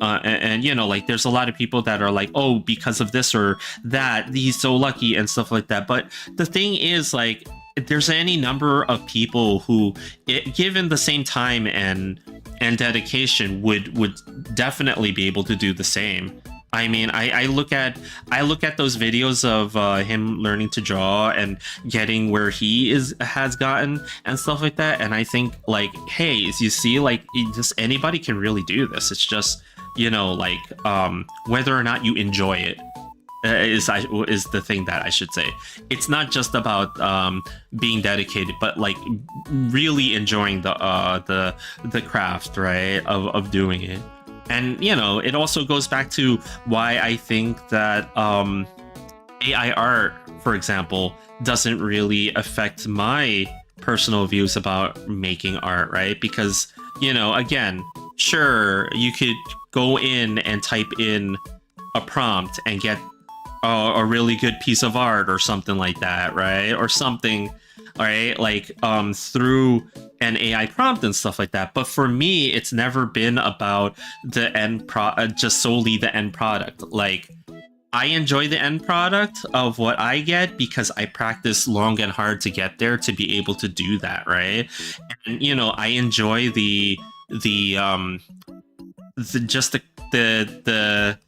you know, like, there's a lot of people that are like, oh, because of this or that, he's so lucky and stuff like that. But the thing is, like, there's any number of people who, given the same time and dedication, would definitely be able to do the same. I mean, I look at those videos of him learning to draw and getting where he has gotten and stuff like that, and I think, like, hey, as you see, like, just anybody can really do this. It's just, you know, like, whether or not you enjoy it is the thing that I should say. It's not just about being dedicated, but, like, really enjoying the craft, right, of doing it. And it also goes back to why I think that AI art, for example, doesn't really affect my personal views about making art, right? Because, again, sure, you could go in and type in a prompt and get a really good piece of art or something like that, right? Or something, right? Like through an AI prompt and stuff like that. But for me, it's never been about the just solely the end product. Like, I enjoy the end product of what I get because I practice long and hard to get there to be able to do that, right? And I enjoy the just the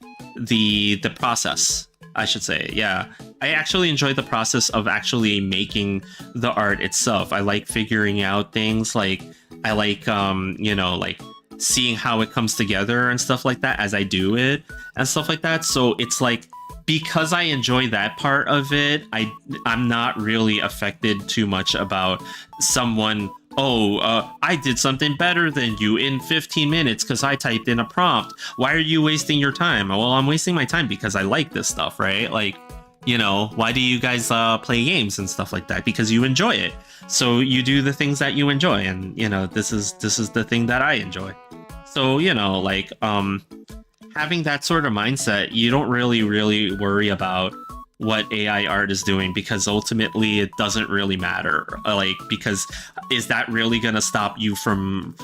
process, I should say. Yeah, I actually enjoy the process of actually making the art itself. I like figuring out things. Like, I like like seeing how it comes together and stuff like that as I do it and stuff like that. So it's like, because I enjoy that part of it, I'm not really affected too much about someone, I did something better than you in 15 minutes because I typed in a prompt. Why are you wasting your time? Well, I'm wasting my time because I like this stuff, right? Like, why do you guys play games and stuff like that? Because you enjoy it. So you do the things that you enjoy, and this is the thing that I enjoy. So like having that sort of mindset, you don't really worry about what AI art is doing, because ultimately it doesn't really matter. Like, because is that really gonna stop you from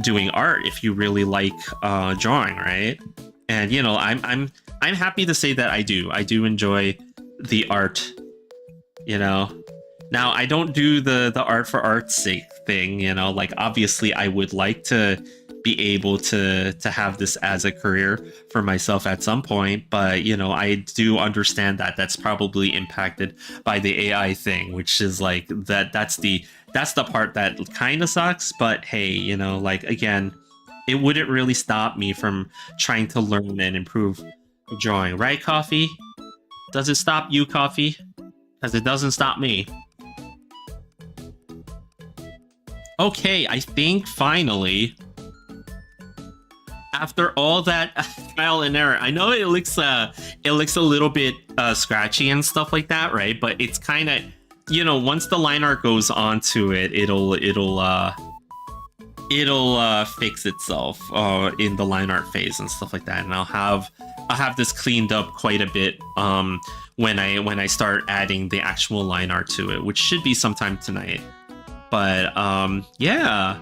doing art if you really like drawing, right? And I'm happy to say that I do enjoy the art. Now I don't do the art for art's sake thing. Like, obviously I would like to be able to have this as a career for myself at some point, but I do understand that that's probably impacted by the AI thing, which is like that's the part that kind of sucks. But hey, like, again, it wouldn't really stop me from trying to learn and improve drawing, right, Coffee? Does it stop you, Coffee? Because it doesn't stop me. Okay, I think finally, after all that trial and error, I know it looks a little bit scratchy and stuff like that, right? But it's kind of, once the line art goes onto it, it'll fix itself in the line art phase and stuff like that, and I'll have this cleaned up quite a bit when I start adding the actual line art to it, which should be sometime tonight. But yeah,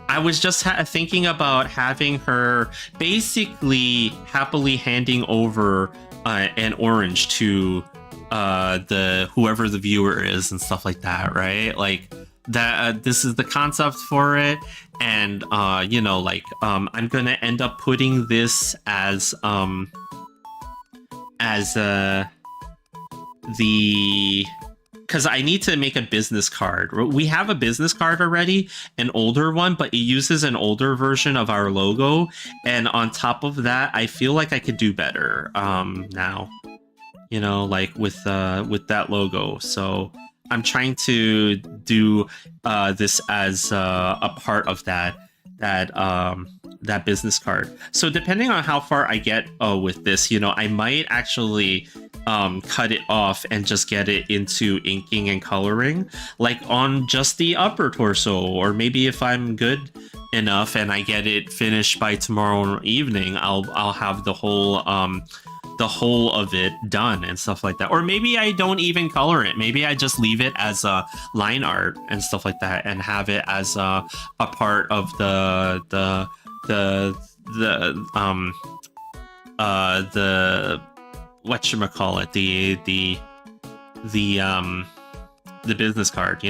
I was just thinking about having her basically happily handing over an orange to whoever the viewer is and stuff like that, right? Like that. This is the concept for it, and I'm gonna end up putting this as because I need to make a business card. We have a business card already, an older one, but it uses an older version of our logo. And on top of that, I feel like I could do better now, like with that logo. So I'm trying to do this as a part of that business card. So depending on how far I get with this, I might actually cut it off and just get it into inking and coloring, like on just the upper torso. Or maybe if I'm good enough and I get it finished by tomorrow evening, I'll have the whole of it done and stuff like that. Or maybe I don't even color it. Maybe I just leave it as a line art and stuff like that, and have it as a part of the whatchamacallit, the business card,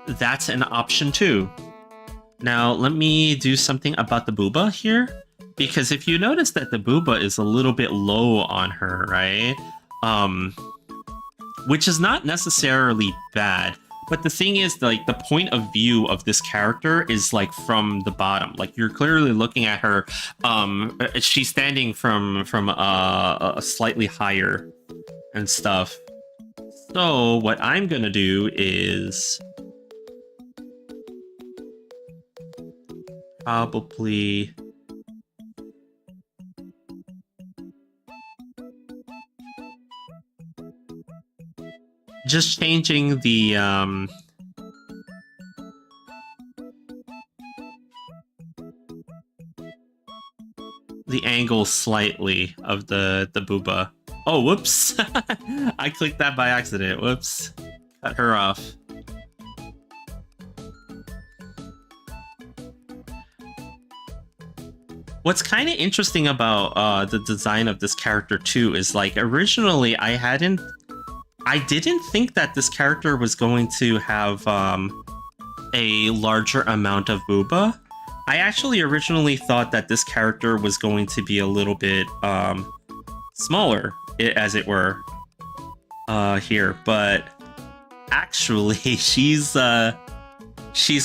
That's an option too. Now let me do something about the booba here, because if you notice that the booba is a little bit low on her, right? Which is not necessarily bad. But the thing is, like, the point of view of this character is like from the bottom. Like, you're clearly looking at her. She's standing from a slightly higher and stuff. So what I'm gonna do is probably just changing the angle slightly of the booba. Oh, whoops. I clicked that by accident. Whoops. Cut her off. What's kind of interesting about the design of this character too is like originally I didn't think that this character was going to have a larger amount of booba. I actually originally thought that this character was going to be a little bit smaller, as it were, here, but actually she's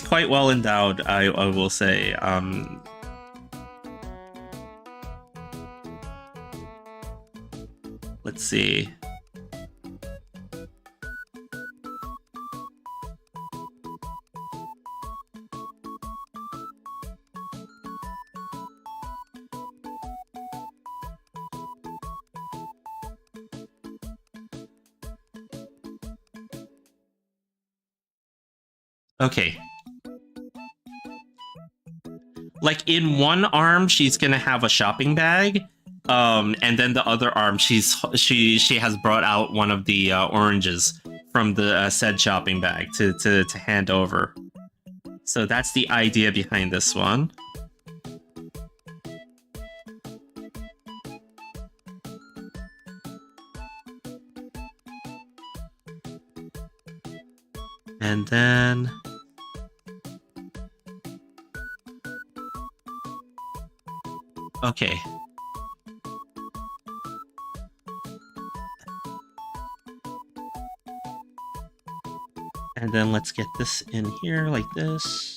quite well endowed, I will say. Let's see. Okay. Like in one arm, she's gonna have a shopping bag, and then the other arm, she has brought out one of the oranges from the said shopping bag to hand over. So that's the idea behind this one. And then okay. And then let's get this in here like this.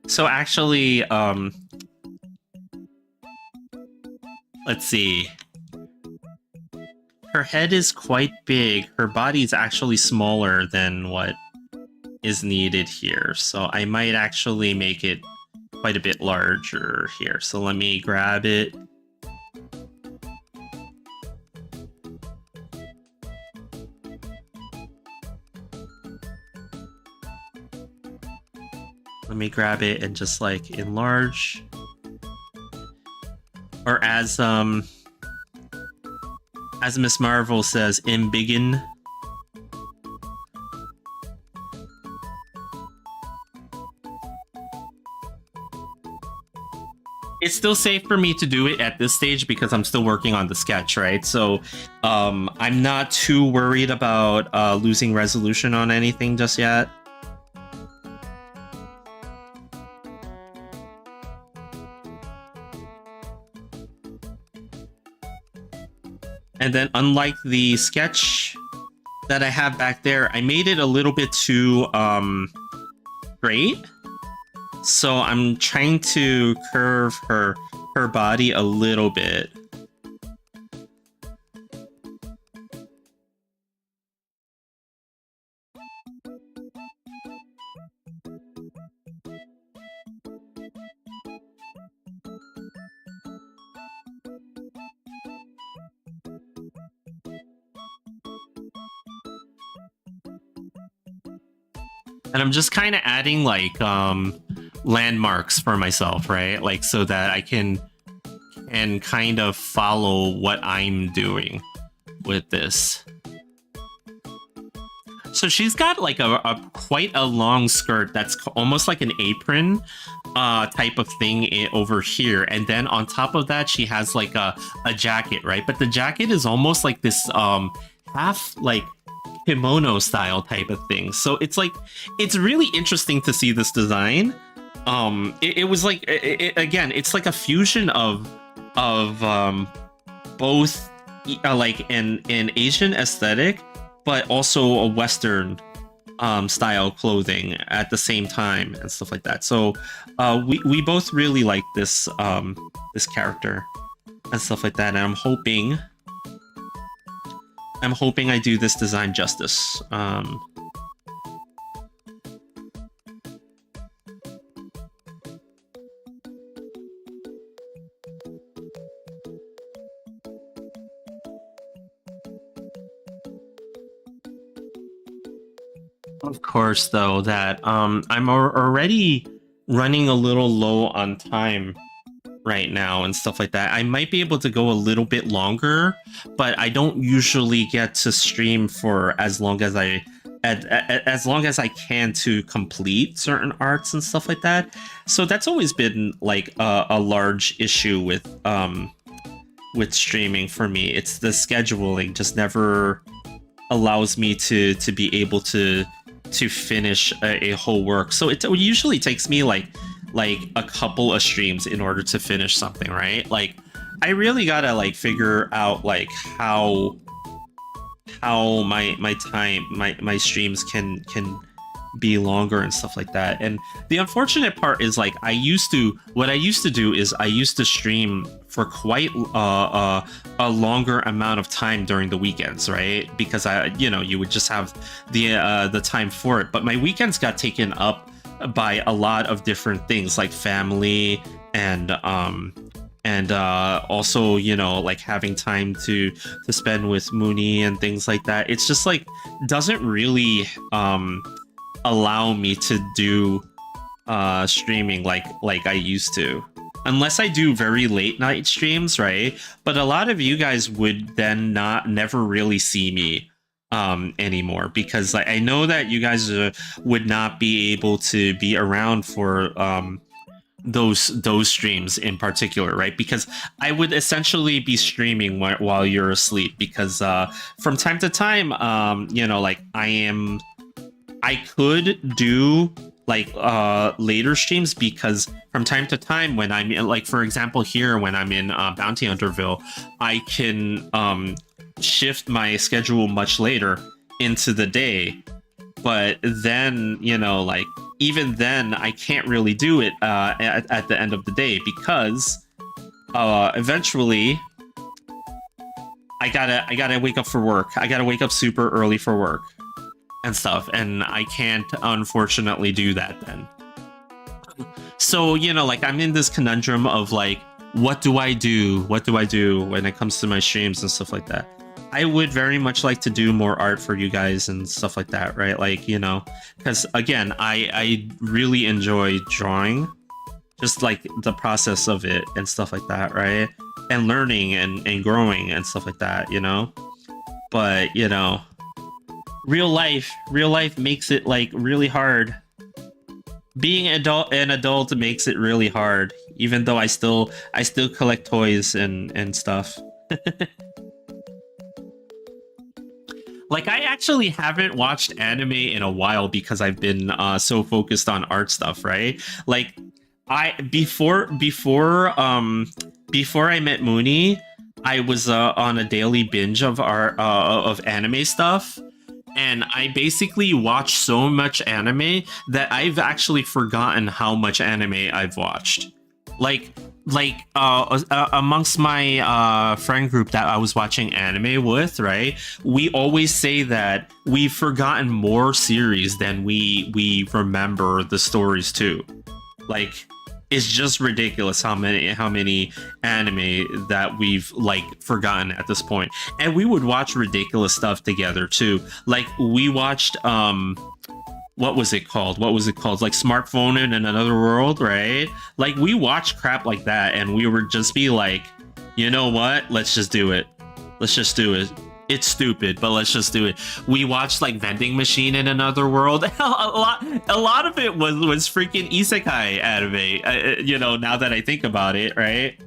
So actually, let's see. Her head is quite big. Her body is actually smaller than what is needed here. So I might actually make it quite a bit larger here. So let me grab it. Let me grab it and just like enlarge. Or as Miss Marvel says, embiggen. It's still safe for me to do it at this stage because I'm still working on the sketch, right? So I'm not too worried about losing resolution on anything just yet. And then unlike the sketch that I have back there, I made it a little bit too straight. So I'm trying to curve her body a little bit. And I'm just kind of adding like landmarks for myself, right? Like so that I can kind of follow what I'm doing with this. So she's got like a quite a long skirt that's almost like an apron type of thing over here, and then on top of that she has like a jacket, right? But the jacket is almost like this half like kimono style type of thing. So it's like, it's really interesting to see this design. It was like, again, it's like a fusion of both like an Asian aesthetic, but also a Western style clothing at the same time and stuff like that. So we both really like this this character and stuff like that, and I'm hoping I do this design justice. Of course, though, that I'm already running a little low on time right now and stuff like that. I might be able to go a little bit longer, but I don't usually get to stream for as long as I can to complete certain arts and stuff like that. So that's always been like a large issue with streaming for me. It's the scheduling just never allows me to be able to finish a whole work. So it usually takes me like a couple of streams in order to finish something, right? Like I really gotta like figure out like how my streams can be longer and stuff like that. And the unfortunate part is like what I used to do is I used to stream for quite a longer amount of time during the weekends, right? Because you would just have the time for it. But my weekends got taken up by a lot of different things like family and also like having time to spend with Mooney and things like that. It's just like doesn't really allow me to do streaming like I used to, unless I do very late night streams, right? But a lot of you guys would then never really see me anymore, because I know that you guys would not be able to be around for those streams in particular, right? Because I would essentially be streaming while you're asleep, because from time to time like I could do like later streams, because from time to time when I'm in, like for example here when I'm in Bounty Hunterville, I can shift my schedule much later into the day. But then like even then I can't really do it at the end of the day, because eventually I gotta wake up for work. I gotta wake up super early for work and stuff, and I can't unfortunately do that then. So like I'm in this conundrum of like, what do I do when it comes to my streams and stuff like that. I would very much like to do more art for you guys and stuff like that, right? Like because again I really enjoy drawing, just like the process of it and stuff like that, right? And learning and growing and stuff like that, but real life makes it like really hard. Being an adult makes it really hard, even though I still collect toys and stuff. Like I actually haven't watched anime in a while because I've been so focused on art stuff, right? Like before I met Mooney, I was on a daily binge of art of anime stuff. And I basically watch so much anime that I've actually forgotten how much anime I've watched. Like amongst my friend group that I was watching anime with, right? We always say that we've forgotten more series than we remember the stories too. Like it's just ridiculous how many anime that we've like forgotten at this point. And we would watch ridiculous stuff together too. Like we watched what was it called? Like Smartphone in Another World, right? Like we watched crap like that and we would just be like, you know what? Let's just do it. It's stupid, but let's just do it. We watched like Vending Machine in Another World. A lot of it was freaking isekai anime. You know, now that I think about it, right?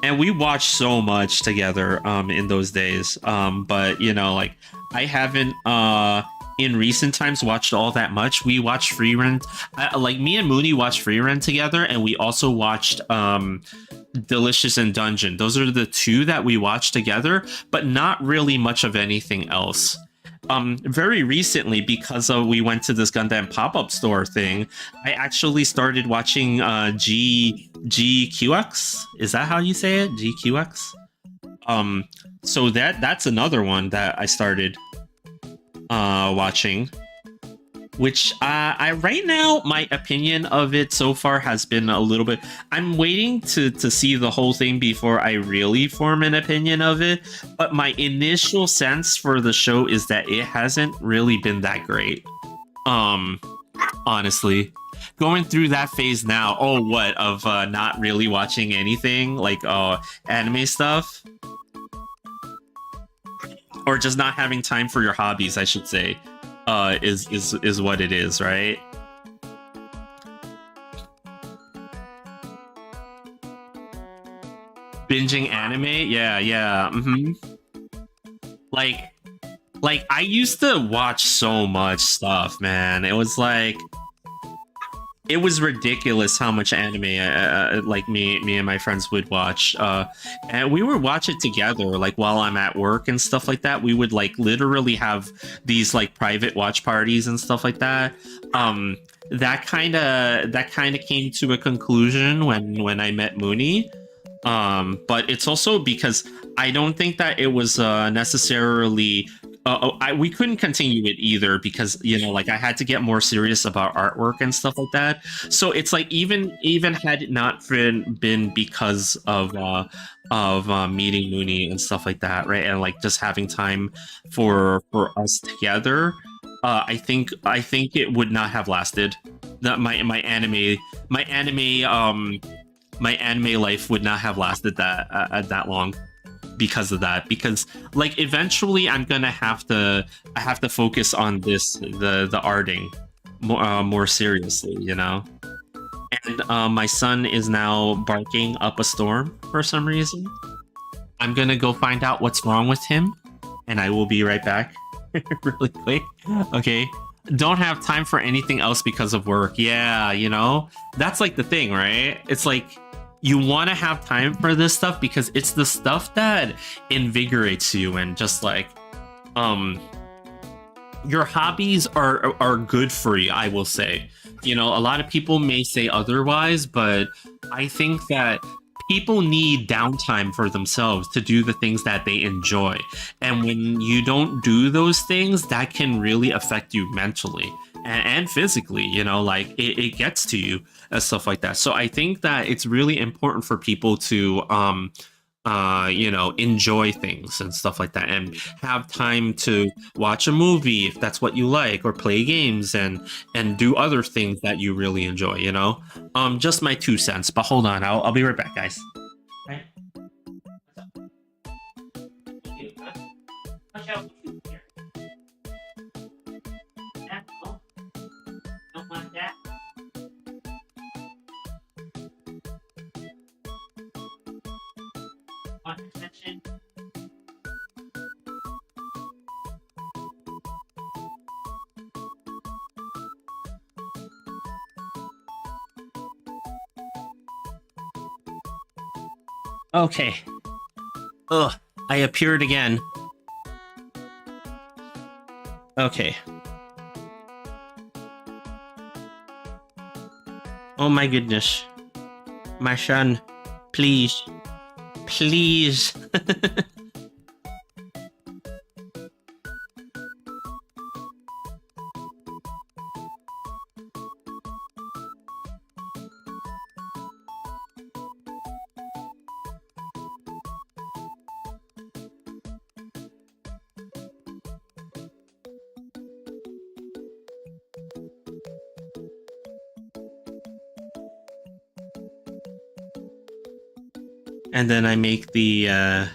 And we watched so much together in those days. But you know, like I haven't in recent times watched all that much. We watched Free Rent. Like me and Mooney watched Free Rent together, and we also watched Delicious and Dungeon. Those are the two that we watched together, but not really much of anything else. Very recently, because we went to this Gundam pop-up store thing, I actually started watching GQX. Is that how you say it? GQX? So that's another one that I started watching, which I right now, my opinion of it so far has been a little bit. I'm waiting to see the whole thing before I really form an opinion of it. But my initial sense for the show is that it hasn't really been that great. Honestly, going through that phase now. Oh, what of not really watching anything like anime stuff, or just not having time for your hobbies, I should say. Is what it is, right? Binging anime, yeah. Like I used to watch so much stuff, man. It was ridiculous how much anime like me and my friends would watch, and we would watch it together, like while I'm at work and stuff like that. We would like literally have these like private watch parties and stuff like that. That kind of came to a conclusion when I met Mooney. But it's also because I don't think that it was necessarily we couldn't continue it either, because you know, like I had to get more serious about artwork and stuff like that. So it's like even had it not been because of meeting Mooney and stuff like that, right? And like just having time for us together, I think it would not have lasted. That my anime life would not have lasted that long because of that. Because like eventually I have to focus on the arting more seriously, you know. And my son is now barking up a storm for some reason. I'm gonna go find out what's wrong with him, and I will be right back. Really quick. Okay. Don't have time for anything else because of work. Yeah, you know, that's like the thing, right? It's like you want to have time for this stuff because it's the stuff that invigorates you, and just like your hobbies are good for you, I will say. You know, a lot of people may say otherwise, but I think that people need downtime for themselves to do the things that they enjoy. And when you don't do those things, that can really affect you mentally and physically, you know, like it gets to you and stuff like that. So I think that it's really important for people to you know, enjoy things and stuff like that, and have time to watch a movie if that's what you like, or play games and do other things that you really enjoy, you know. Just my 2 cents, but hold on, I'll be right back, guys. Right. Watch out. Don't want that. Want attention. Okay. Ugh, I appeared again. Okay. Oh my goodness. My son, please. Please. And then I make the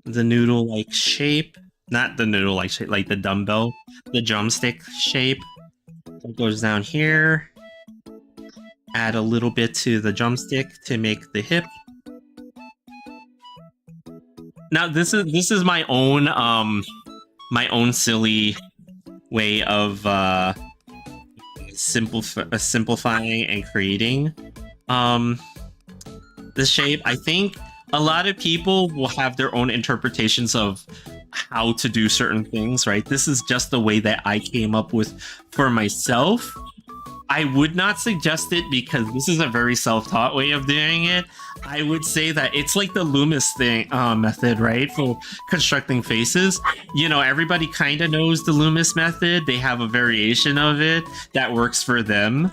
noodle-like shape. Not the noodle-like shape, like the dumbbell, the drumstick shape. That goes down here. Add a little bit to the drumstick to make the hip. Now this is my own silly way of simplifying and creating the shape. I think a lot of people will have their own interpretations of how to do certain things, right? This is just the way that I came up with for myself. I would not suggest it because this is a very self-taught way of doing it. I would say that it's like the Loomis thing method, right? For constructing faces. You know, everybody kind of knows the Loomis method. They have a variation of it that works for them.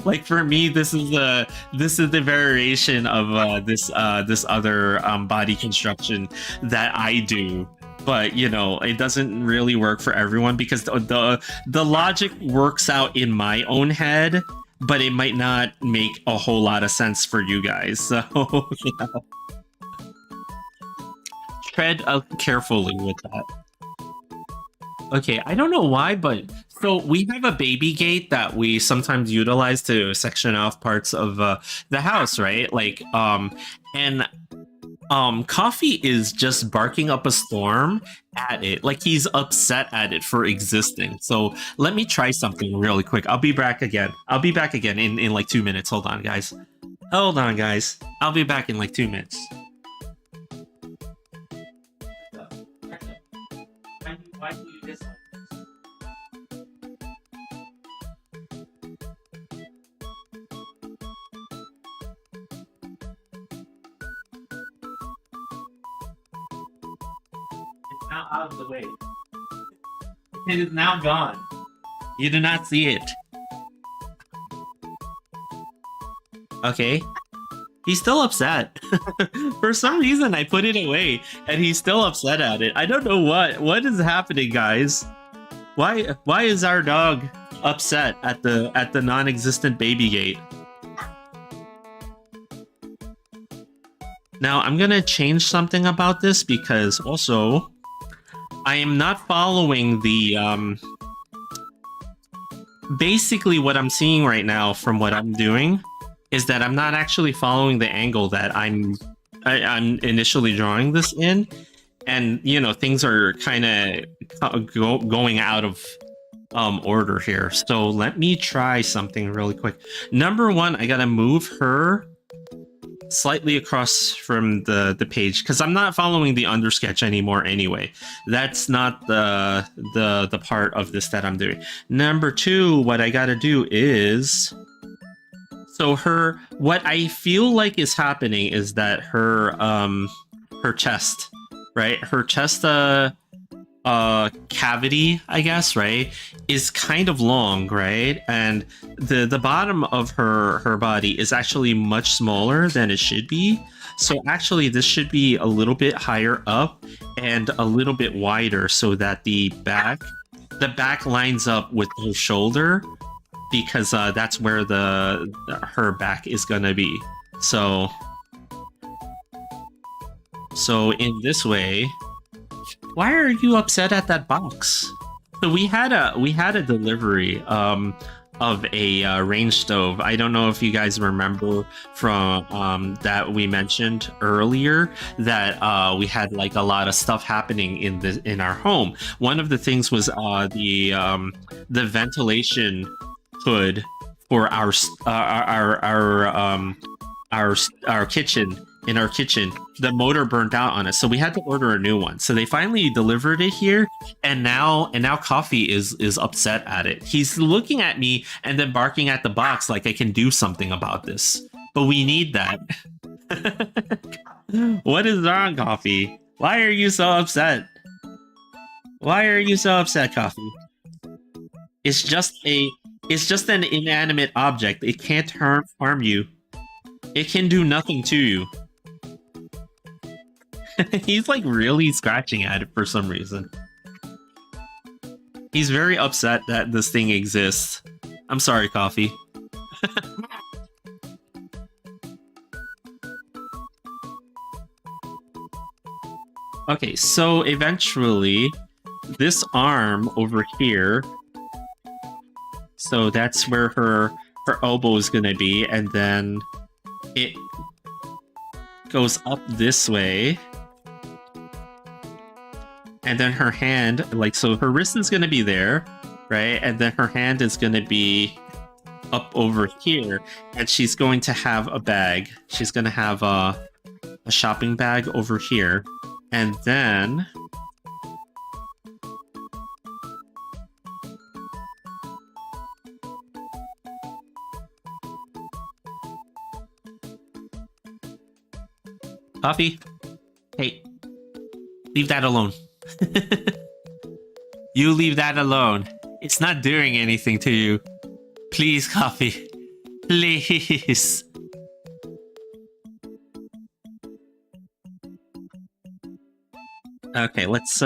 Like for me, this is the variation of this other body construction that I do. But you know, it doesn't really work for everyone because the logic works out in my own head, but it might not make a whole lot of sense for you guys. So yeah. Tread carefully with that. Okay, I don't know why, but so we have a baby gate that we sometimes utilize to section off parts of the house, right? Like, and Coffee is just barking up a storm at it, like he's upset at it for existing. So let me try something really quick. I'll be back again. I'll be back again in like 2 minutes. Hold on, guys. Hold on, guys. I'll be back in like 2 minutes. Why do you dislike this? It's now out of the way. It is now gone. You do not see it. Okay. He's still upset. For some reason, I put it away, and he's still upset at it. I don't know what is happening, guys. Why is our dog upset at the non-existent baby gate? Now I'm gonna change something about this because also I am not following the basically what I'm seeing right now from what I'm doing is that I'm not actually following the angle that I'm initially drawing this in, and you know, things are kind of going out of order here. So let me try something really quick. Number one, I gotta move her slightly across from the page because I'm not following the undersketch anymore anyway. That's not the part of this that I'm doing. Number two, what I gotta do is, so what I feel like is happening is that her chest, right? Her chest cavity, I guess, right, is kind of long, right? And the bottom of her body is actually much smaller than it should be. So actually this should be a little bit higher up and a little bit wider so that the back lines up with her shoulder, because that's where her back is gonna be. So in this way. Why are you upset at that box? So we had a delivery of a range stove. I don't know if you guys remember from that we mentioned earlier that we had like a lot of stuff happening in our home. One of the things was the ventilation hood for our kitchen. In our kitchen, the motor burnt out on us, so we had to order a new one. So they finally delivered it here, and now Coffee is upset at it. He's looking at me and then barking at the box like I can do something about this. But we need that. What is wrong, Coffee? Why are you so upset? Why are you so upset, Coffee? It's just an inanimate object. It can't harm you. It can do nothing to you. He's like really scratching at it for some reason. He's very upset that this thing exists. I'm sorry, Coffee. Okay, so eventually, this arm over here, so that's where her elbow is gonna be, and then it goes up this way, and then her hand, like, so her wrist is gonna be there, right? And then her hand is gonna be up over here, and she's going to have a bag. She's gonna have a shopping bag over here, and then Coffee, hey, leave that alone. You leave that alone. It's not doing anything to you. Please, Coffee. Please. Okay, let's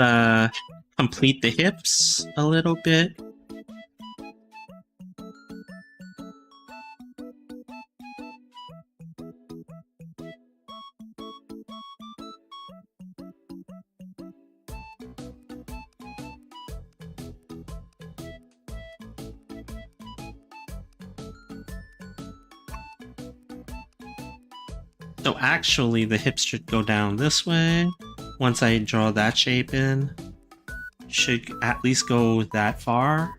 complete the hips a little bit. So actually, the hips should go down this way. Once I draw that shape in, should at least go that far.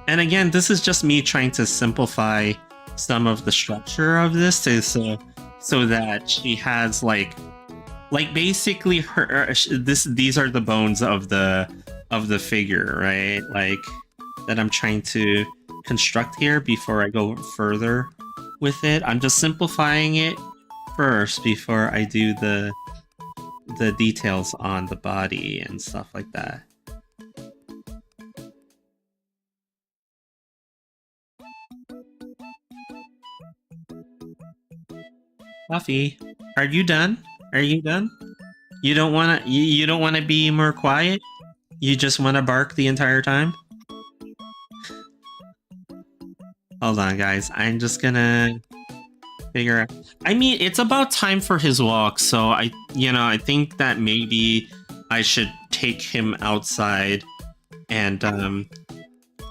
And again, this is just me trying to simplify some of the structure of this so that she has like basically her these are the bones of the figure, right? Like that I'm trying to construct here before I go further with it. I'm just simplifying it first before I do the details on the body and stuff like that. Coffee, are you done? Are you done? You don't wanna you don't wanna be more quiet? You just wanna bark the entire time? Hold on, guys. I'm just gonna figure out. I mean, it's about time for his walk, so I think that maybe I should take him outside and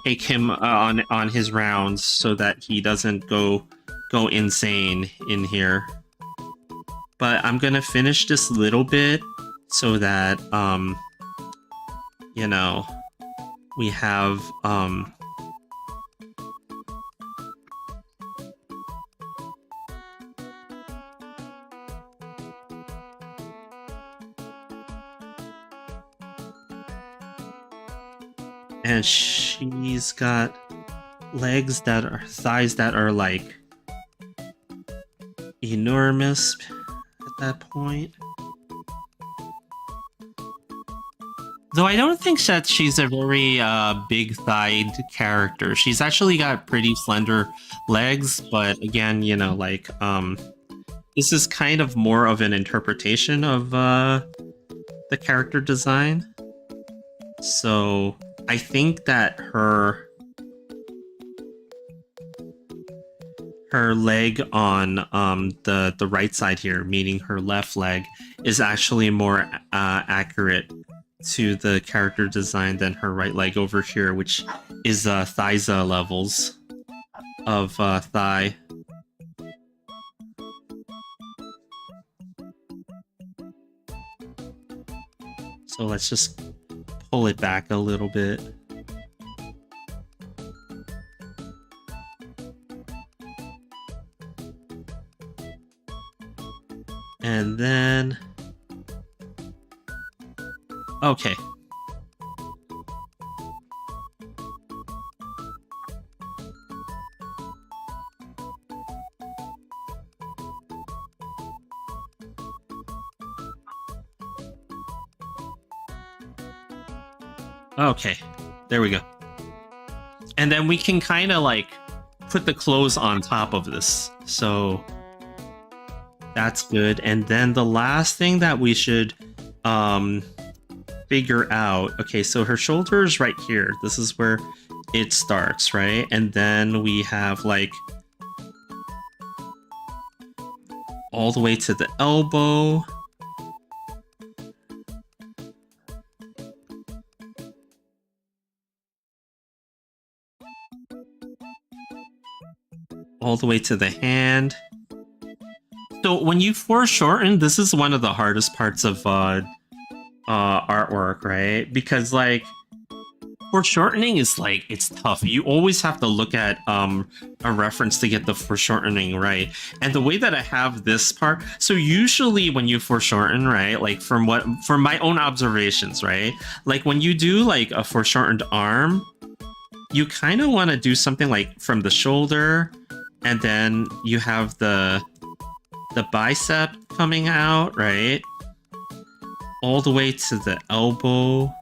take him on his rounds so that he doesn't go insane in here. But I'm gonna finish this little bit so that we have and she's got thighs that are like enormous at that point. Though I don't think that she's a very big-thighed character. She's actually got pretty slender legs, but again, this is kind of more of an interpretation of the character design. So I think that her leg on the right side here, meaning her left leg, is actually more accurate to the character design than her right leg over here, which is Thiza levels of thigh. So let's just pull it back a little bit. And then... okay. Okay, there we go. And then we can kind of like put the clothes on top of this. So that's good. And then the last thing that we should figure out, okay, so her shoulder is right here. This is where it starts, right? And then we have like all the way to the elbow. All the way to the hand. So when you foreshorten, this is one of the hardest parts of artwork, right? Because like foreshortening is like, it's tough. You always have to look at a reference to get the foreshortening right. And the way that I have this part, so usually when you foreshorten, right, like from my own observations, right, like when you do like a foreshortened arm, you kind of want to do something like from the shoulder, and then you have the bicep coming out, right? All the way to the elbow.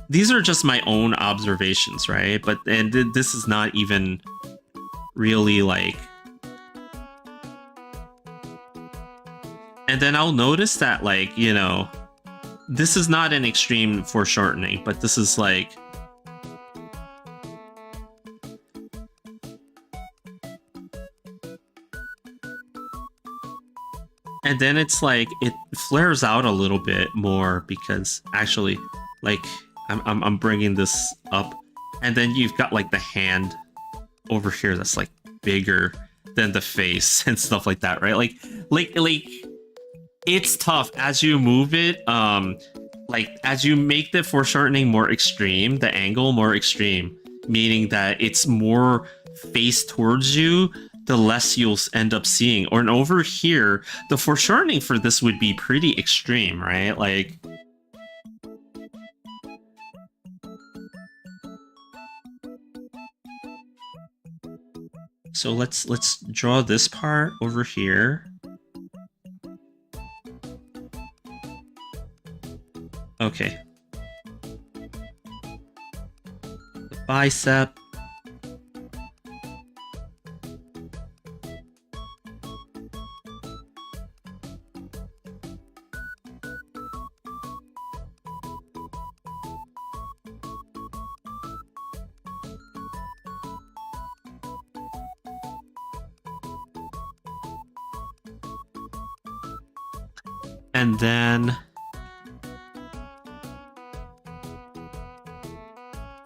These are just my own observations, right? But and this is not even really like... And then I'll notice that, like, you know, this is not an extreme foreshortening, but this is like... And then it's like, it flares out a little bit more because actually, like, I'm bringing this up. And then you've got like the hand over here that's like bigger than the face and stuff like that, right? Like it's tough as you move it. Like as you make the foreshortening more extreme, the angle more extreme, meaning that it's more face towards you, the less you'll end up seeing. Or over here, the foreshortening for this would be pretty extreme, right? Like, so let's draw this part over here. Okay. The bicep. And then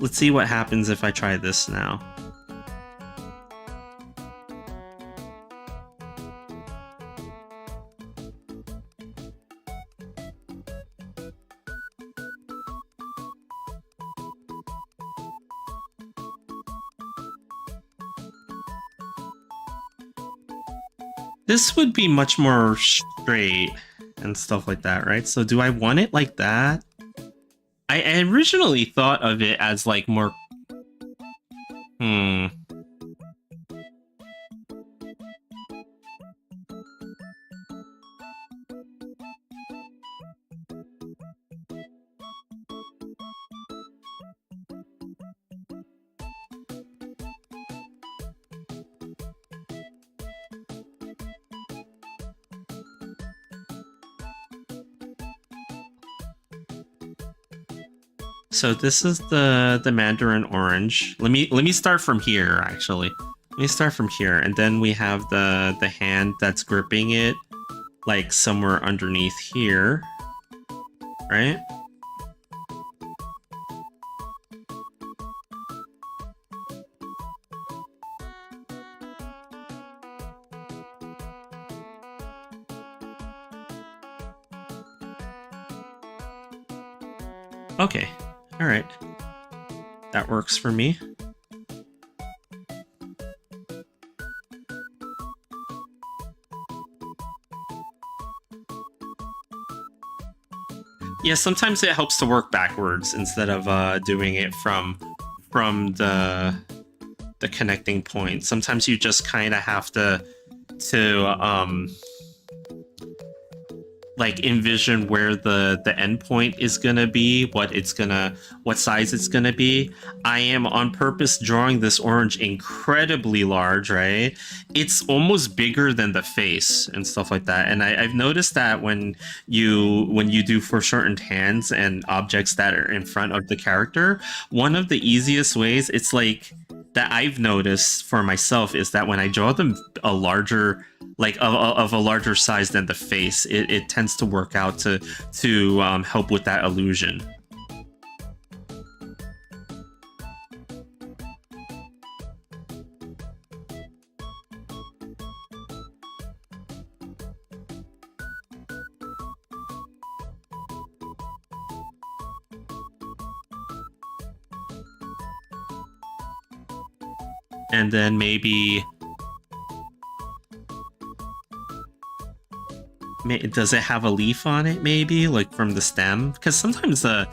let's see what happens if I try this now. This would be much more straight and stuff like that, right? So do I want it like that? I originally thought of it as like more... So this is the mandarin orange. Let me start from here, actually. Let me start from here, and then we have the hand that's gripping it, like somewhere underneath here, right? Okay. All right, that works for me. Yeah, sometimes it helps to work backwards instead of doing it from the connecting point. Sometimes you just kind of have to like envision where the endpoint is gonna be, what size it's gonna be. I am on purpose drawing this orange incredibly large, right? It's almost bigger than the face and stuff like that. And I've noticed that when you do for certain hands and objects that are in front of the character, one of the easiest ways it's like that I've noticed for myself is that when I draw them a larger, like of a larger size than the face, it tends to work out to help with that illusion. And then maybe does it have a leaf on it, maybe like from the stem? Because sometimes the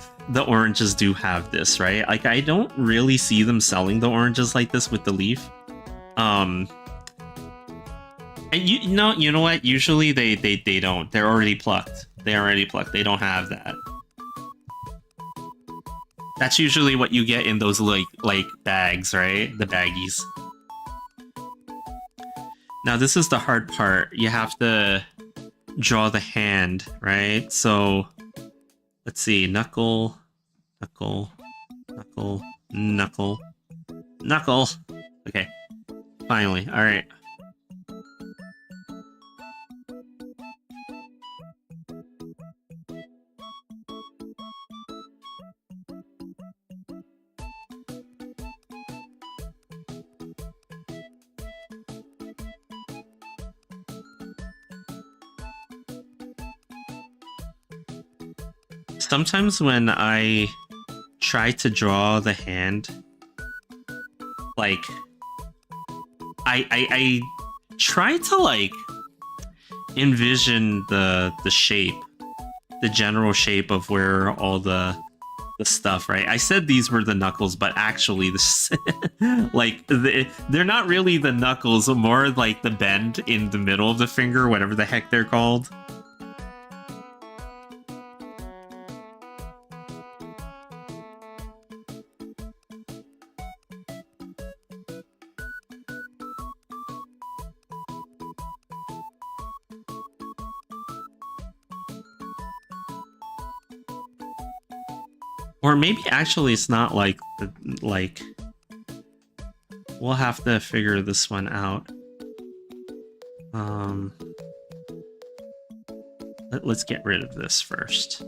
oranges do have this, right? Like I don't really see them selling the oranges like this with the leaf. And you know what? Usually they don't. They're already plucked. They don't have that. That's usually what you get in those like bags, right? The baggies. Now this is the hard part. You have to draw the hand, right? So let's see. Knuckle. Okay. Finally. All right. Sometimes when I try to draw the hand, like I try to like envision the shape, the general shape of where all the stuff, right? I said these were the knuckles, but actually this like they're not really the knuckles, more like the bend in the middle of the finger, whatever the heck they're called. Or maybe actually it's not like we'll have to figure this one out. Let's get rid of this first.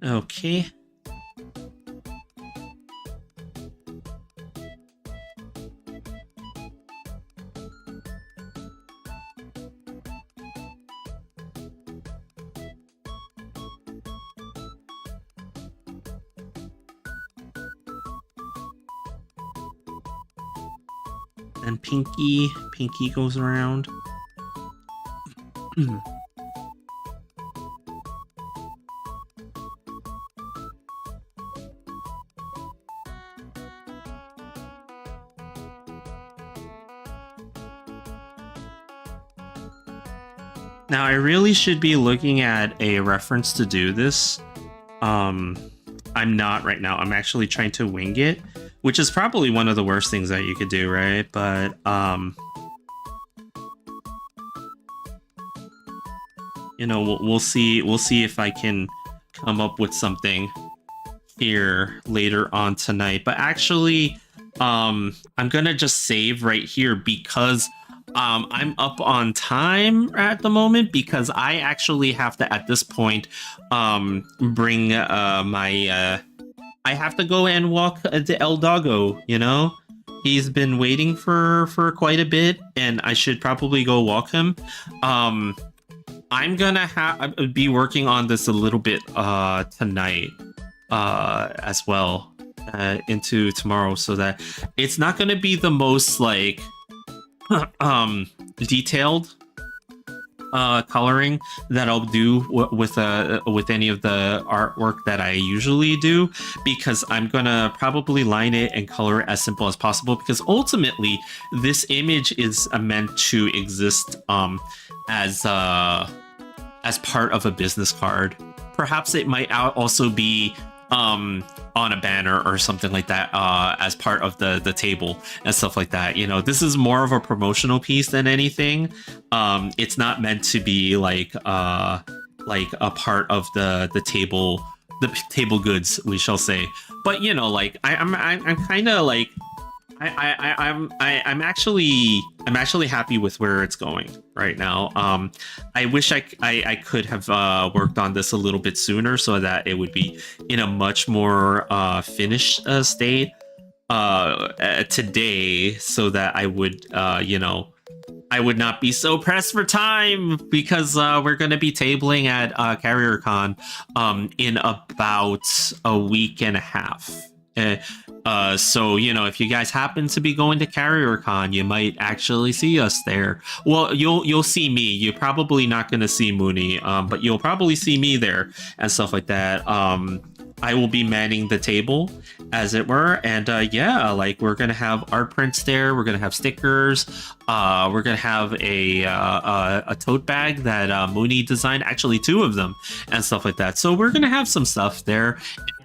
Okay. And Pinky goes around. Now, I really should be looking at a reference to do this. I'm not right now. I'm actually trying to wing it, which is probably one of the worst things that you could do, right? But, you know, we'll see if I can come up with something here later on tonight. But actually, I'm gonna just save right here because I'm up on time at the moment, because I actually have to, at this point, bring my I have to go and walk the El Doggo, you know? He's been waiting for quite a bit, and I should probably go walk him. I'm gonna be working on this a little bit tonight as well. into tomorrow, so that it's not going to be the most like detailed coloring that I'll do with any of the artwork that I usually do, because I'm gonna probably line it and color it as simple as possible, because ultimately this image is meant to exist as part of a business card. Perhaps it might also be on a banner or something like that, as part of the table and stuff like that. You know, this is more of a promotional piece than anything. It's not meant to be like a part of the table goods, we shall say. But you know, like I'm kind of like I'm actually happy with where it's going right now. I wish I could have worked on this a little bit sooner, so that it would be in a much more finished state today, so that I would I would not be so pressed for time, because we're going to be tabling at CarrierCon in about a week and a half. So, you know, if you guys happen to be going to CarrierCon, you might actually see us there. Well, you'll see me. You're probably not going to see Mooney, but you'll probably see me there and stuff like that. I will be manning the table, as it were, and yeah, like we're gonna have art prints there. We're gonna have stickers. We're gonna have a tote bag that Mooney designed, actually 2 of them, and stuff like that. So we're gonna have some stuff there.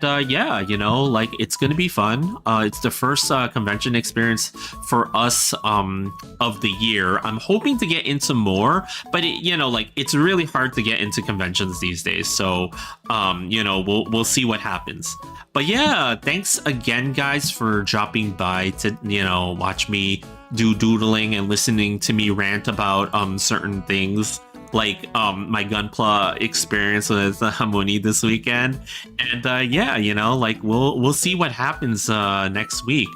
And, yeah, you know, like it's gonna be fun. It's the first convention experience for us of the year. I'm hoping to get into more, but you know, like it's really hard to get into conventions these days. So you know, we'll see what happens. But yeah, thanks again, guys, for dropping by to, you know, watch me do doodling and listening to me rant about certain things, like my Gunpla experience with Harmony this weekend. And yeah, you know, like we'll see what happens next week.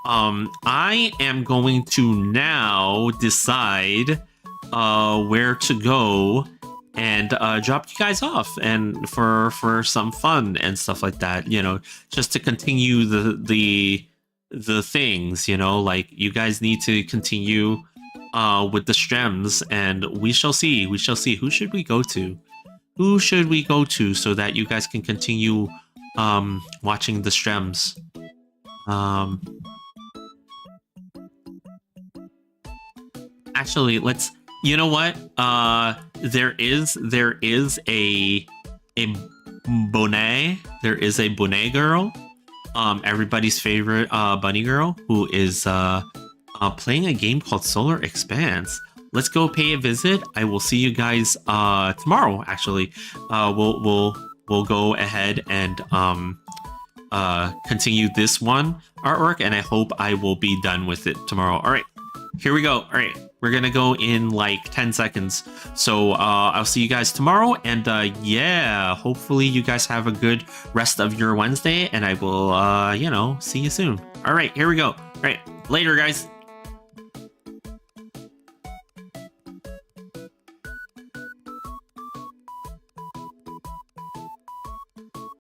I am going to now decide where to go and drop you guys off, and for some fun and stuff like that, you know, just to continue the things, you know, like you guys need to continue with the streams, and we shall see. Who should we go to so that you guys can continue watching the streams? Actually, let's, you know what, there is a Bonet. There is a Bonet girl, everybody's favorite bunny girl, who is playing a game called Solar Expanse. Let's go pay a visit. I will see you guys tomorrow. Actually, we'll go ahead and continue this one artwork, and I hope I will be done with it tomorrow. All right, here we go. All right, we're gonna go in like 10 seconds. So I'll see you guys tomorrow, and yeah, hopefully you guys have a good rest of your Wednesday, and I will you know, see you soon. All right, here we go. All right, later, guys.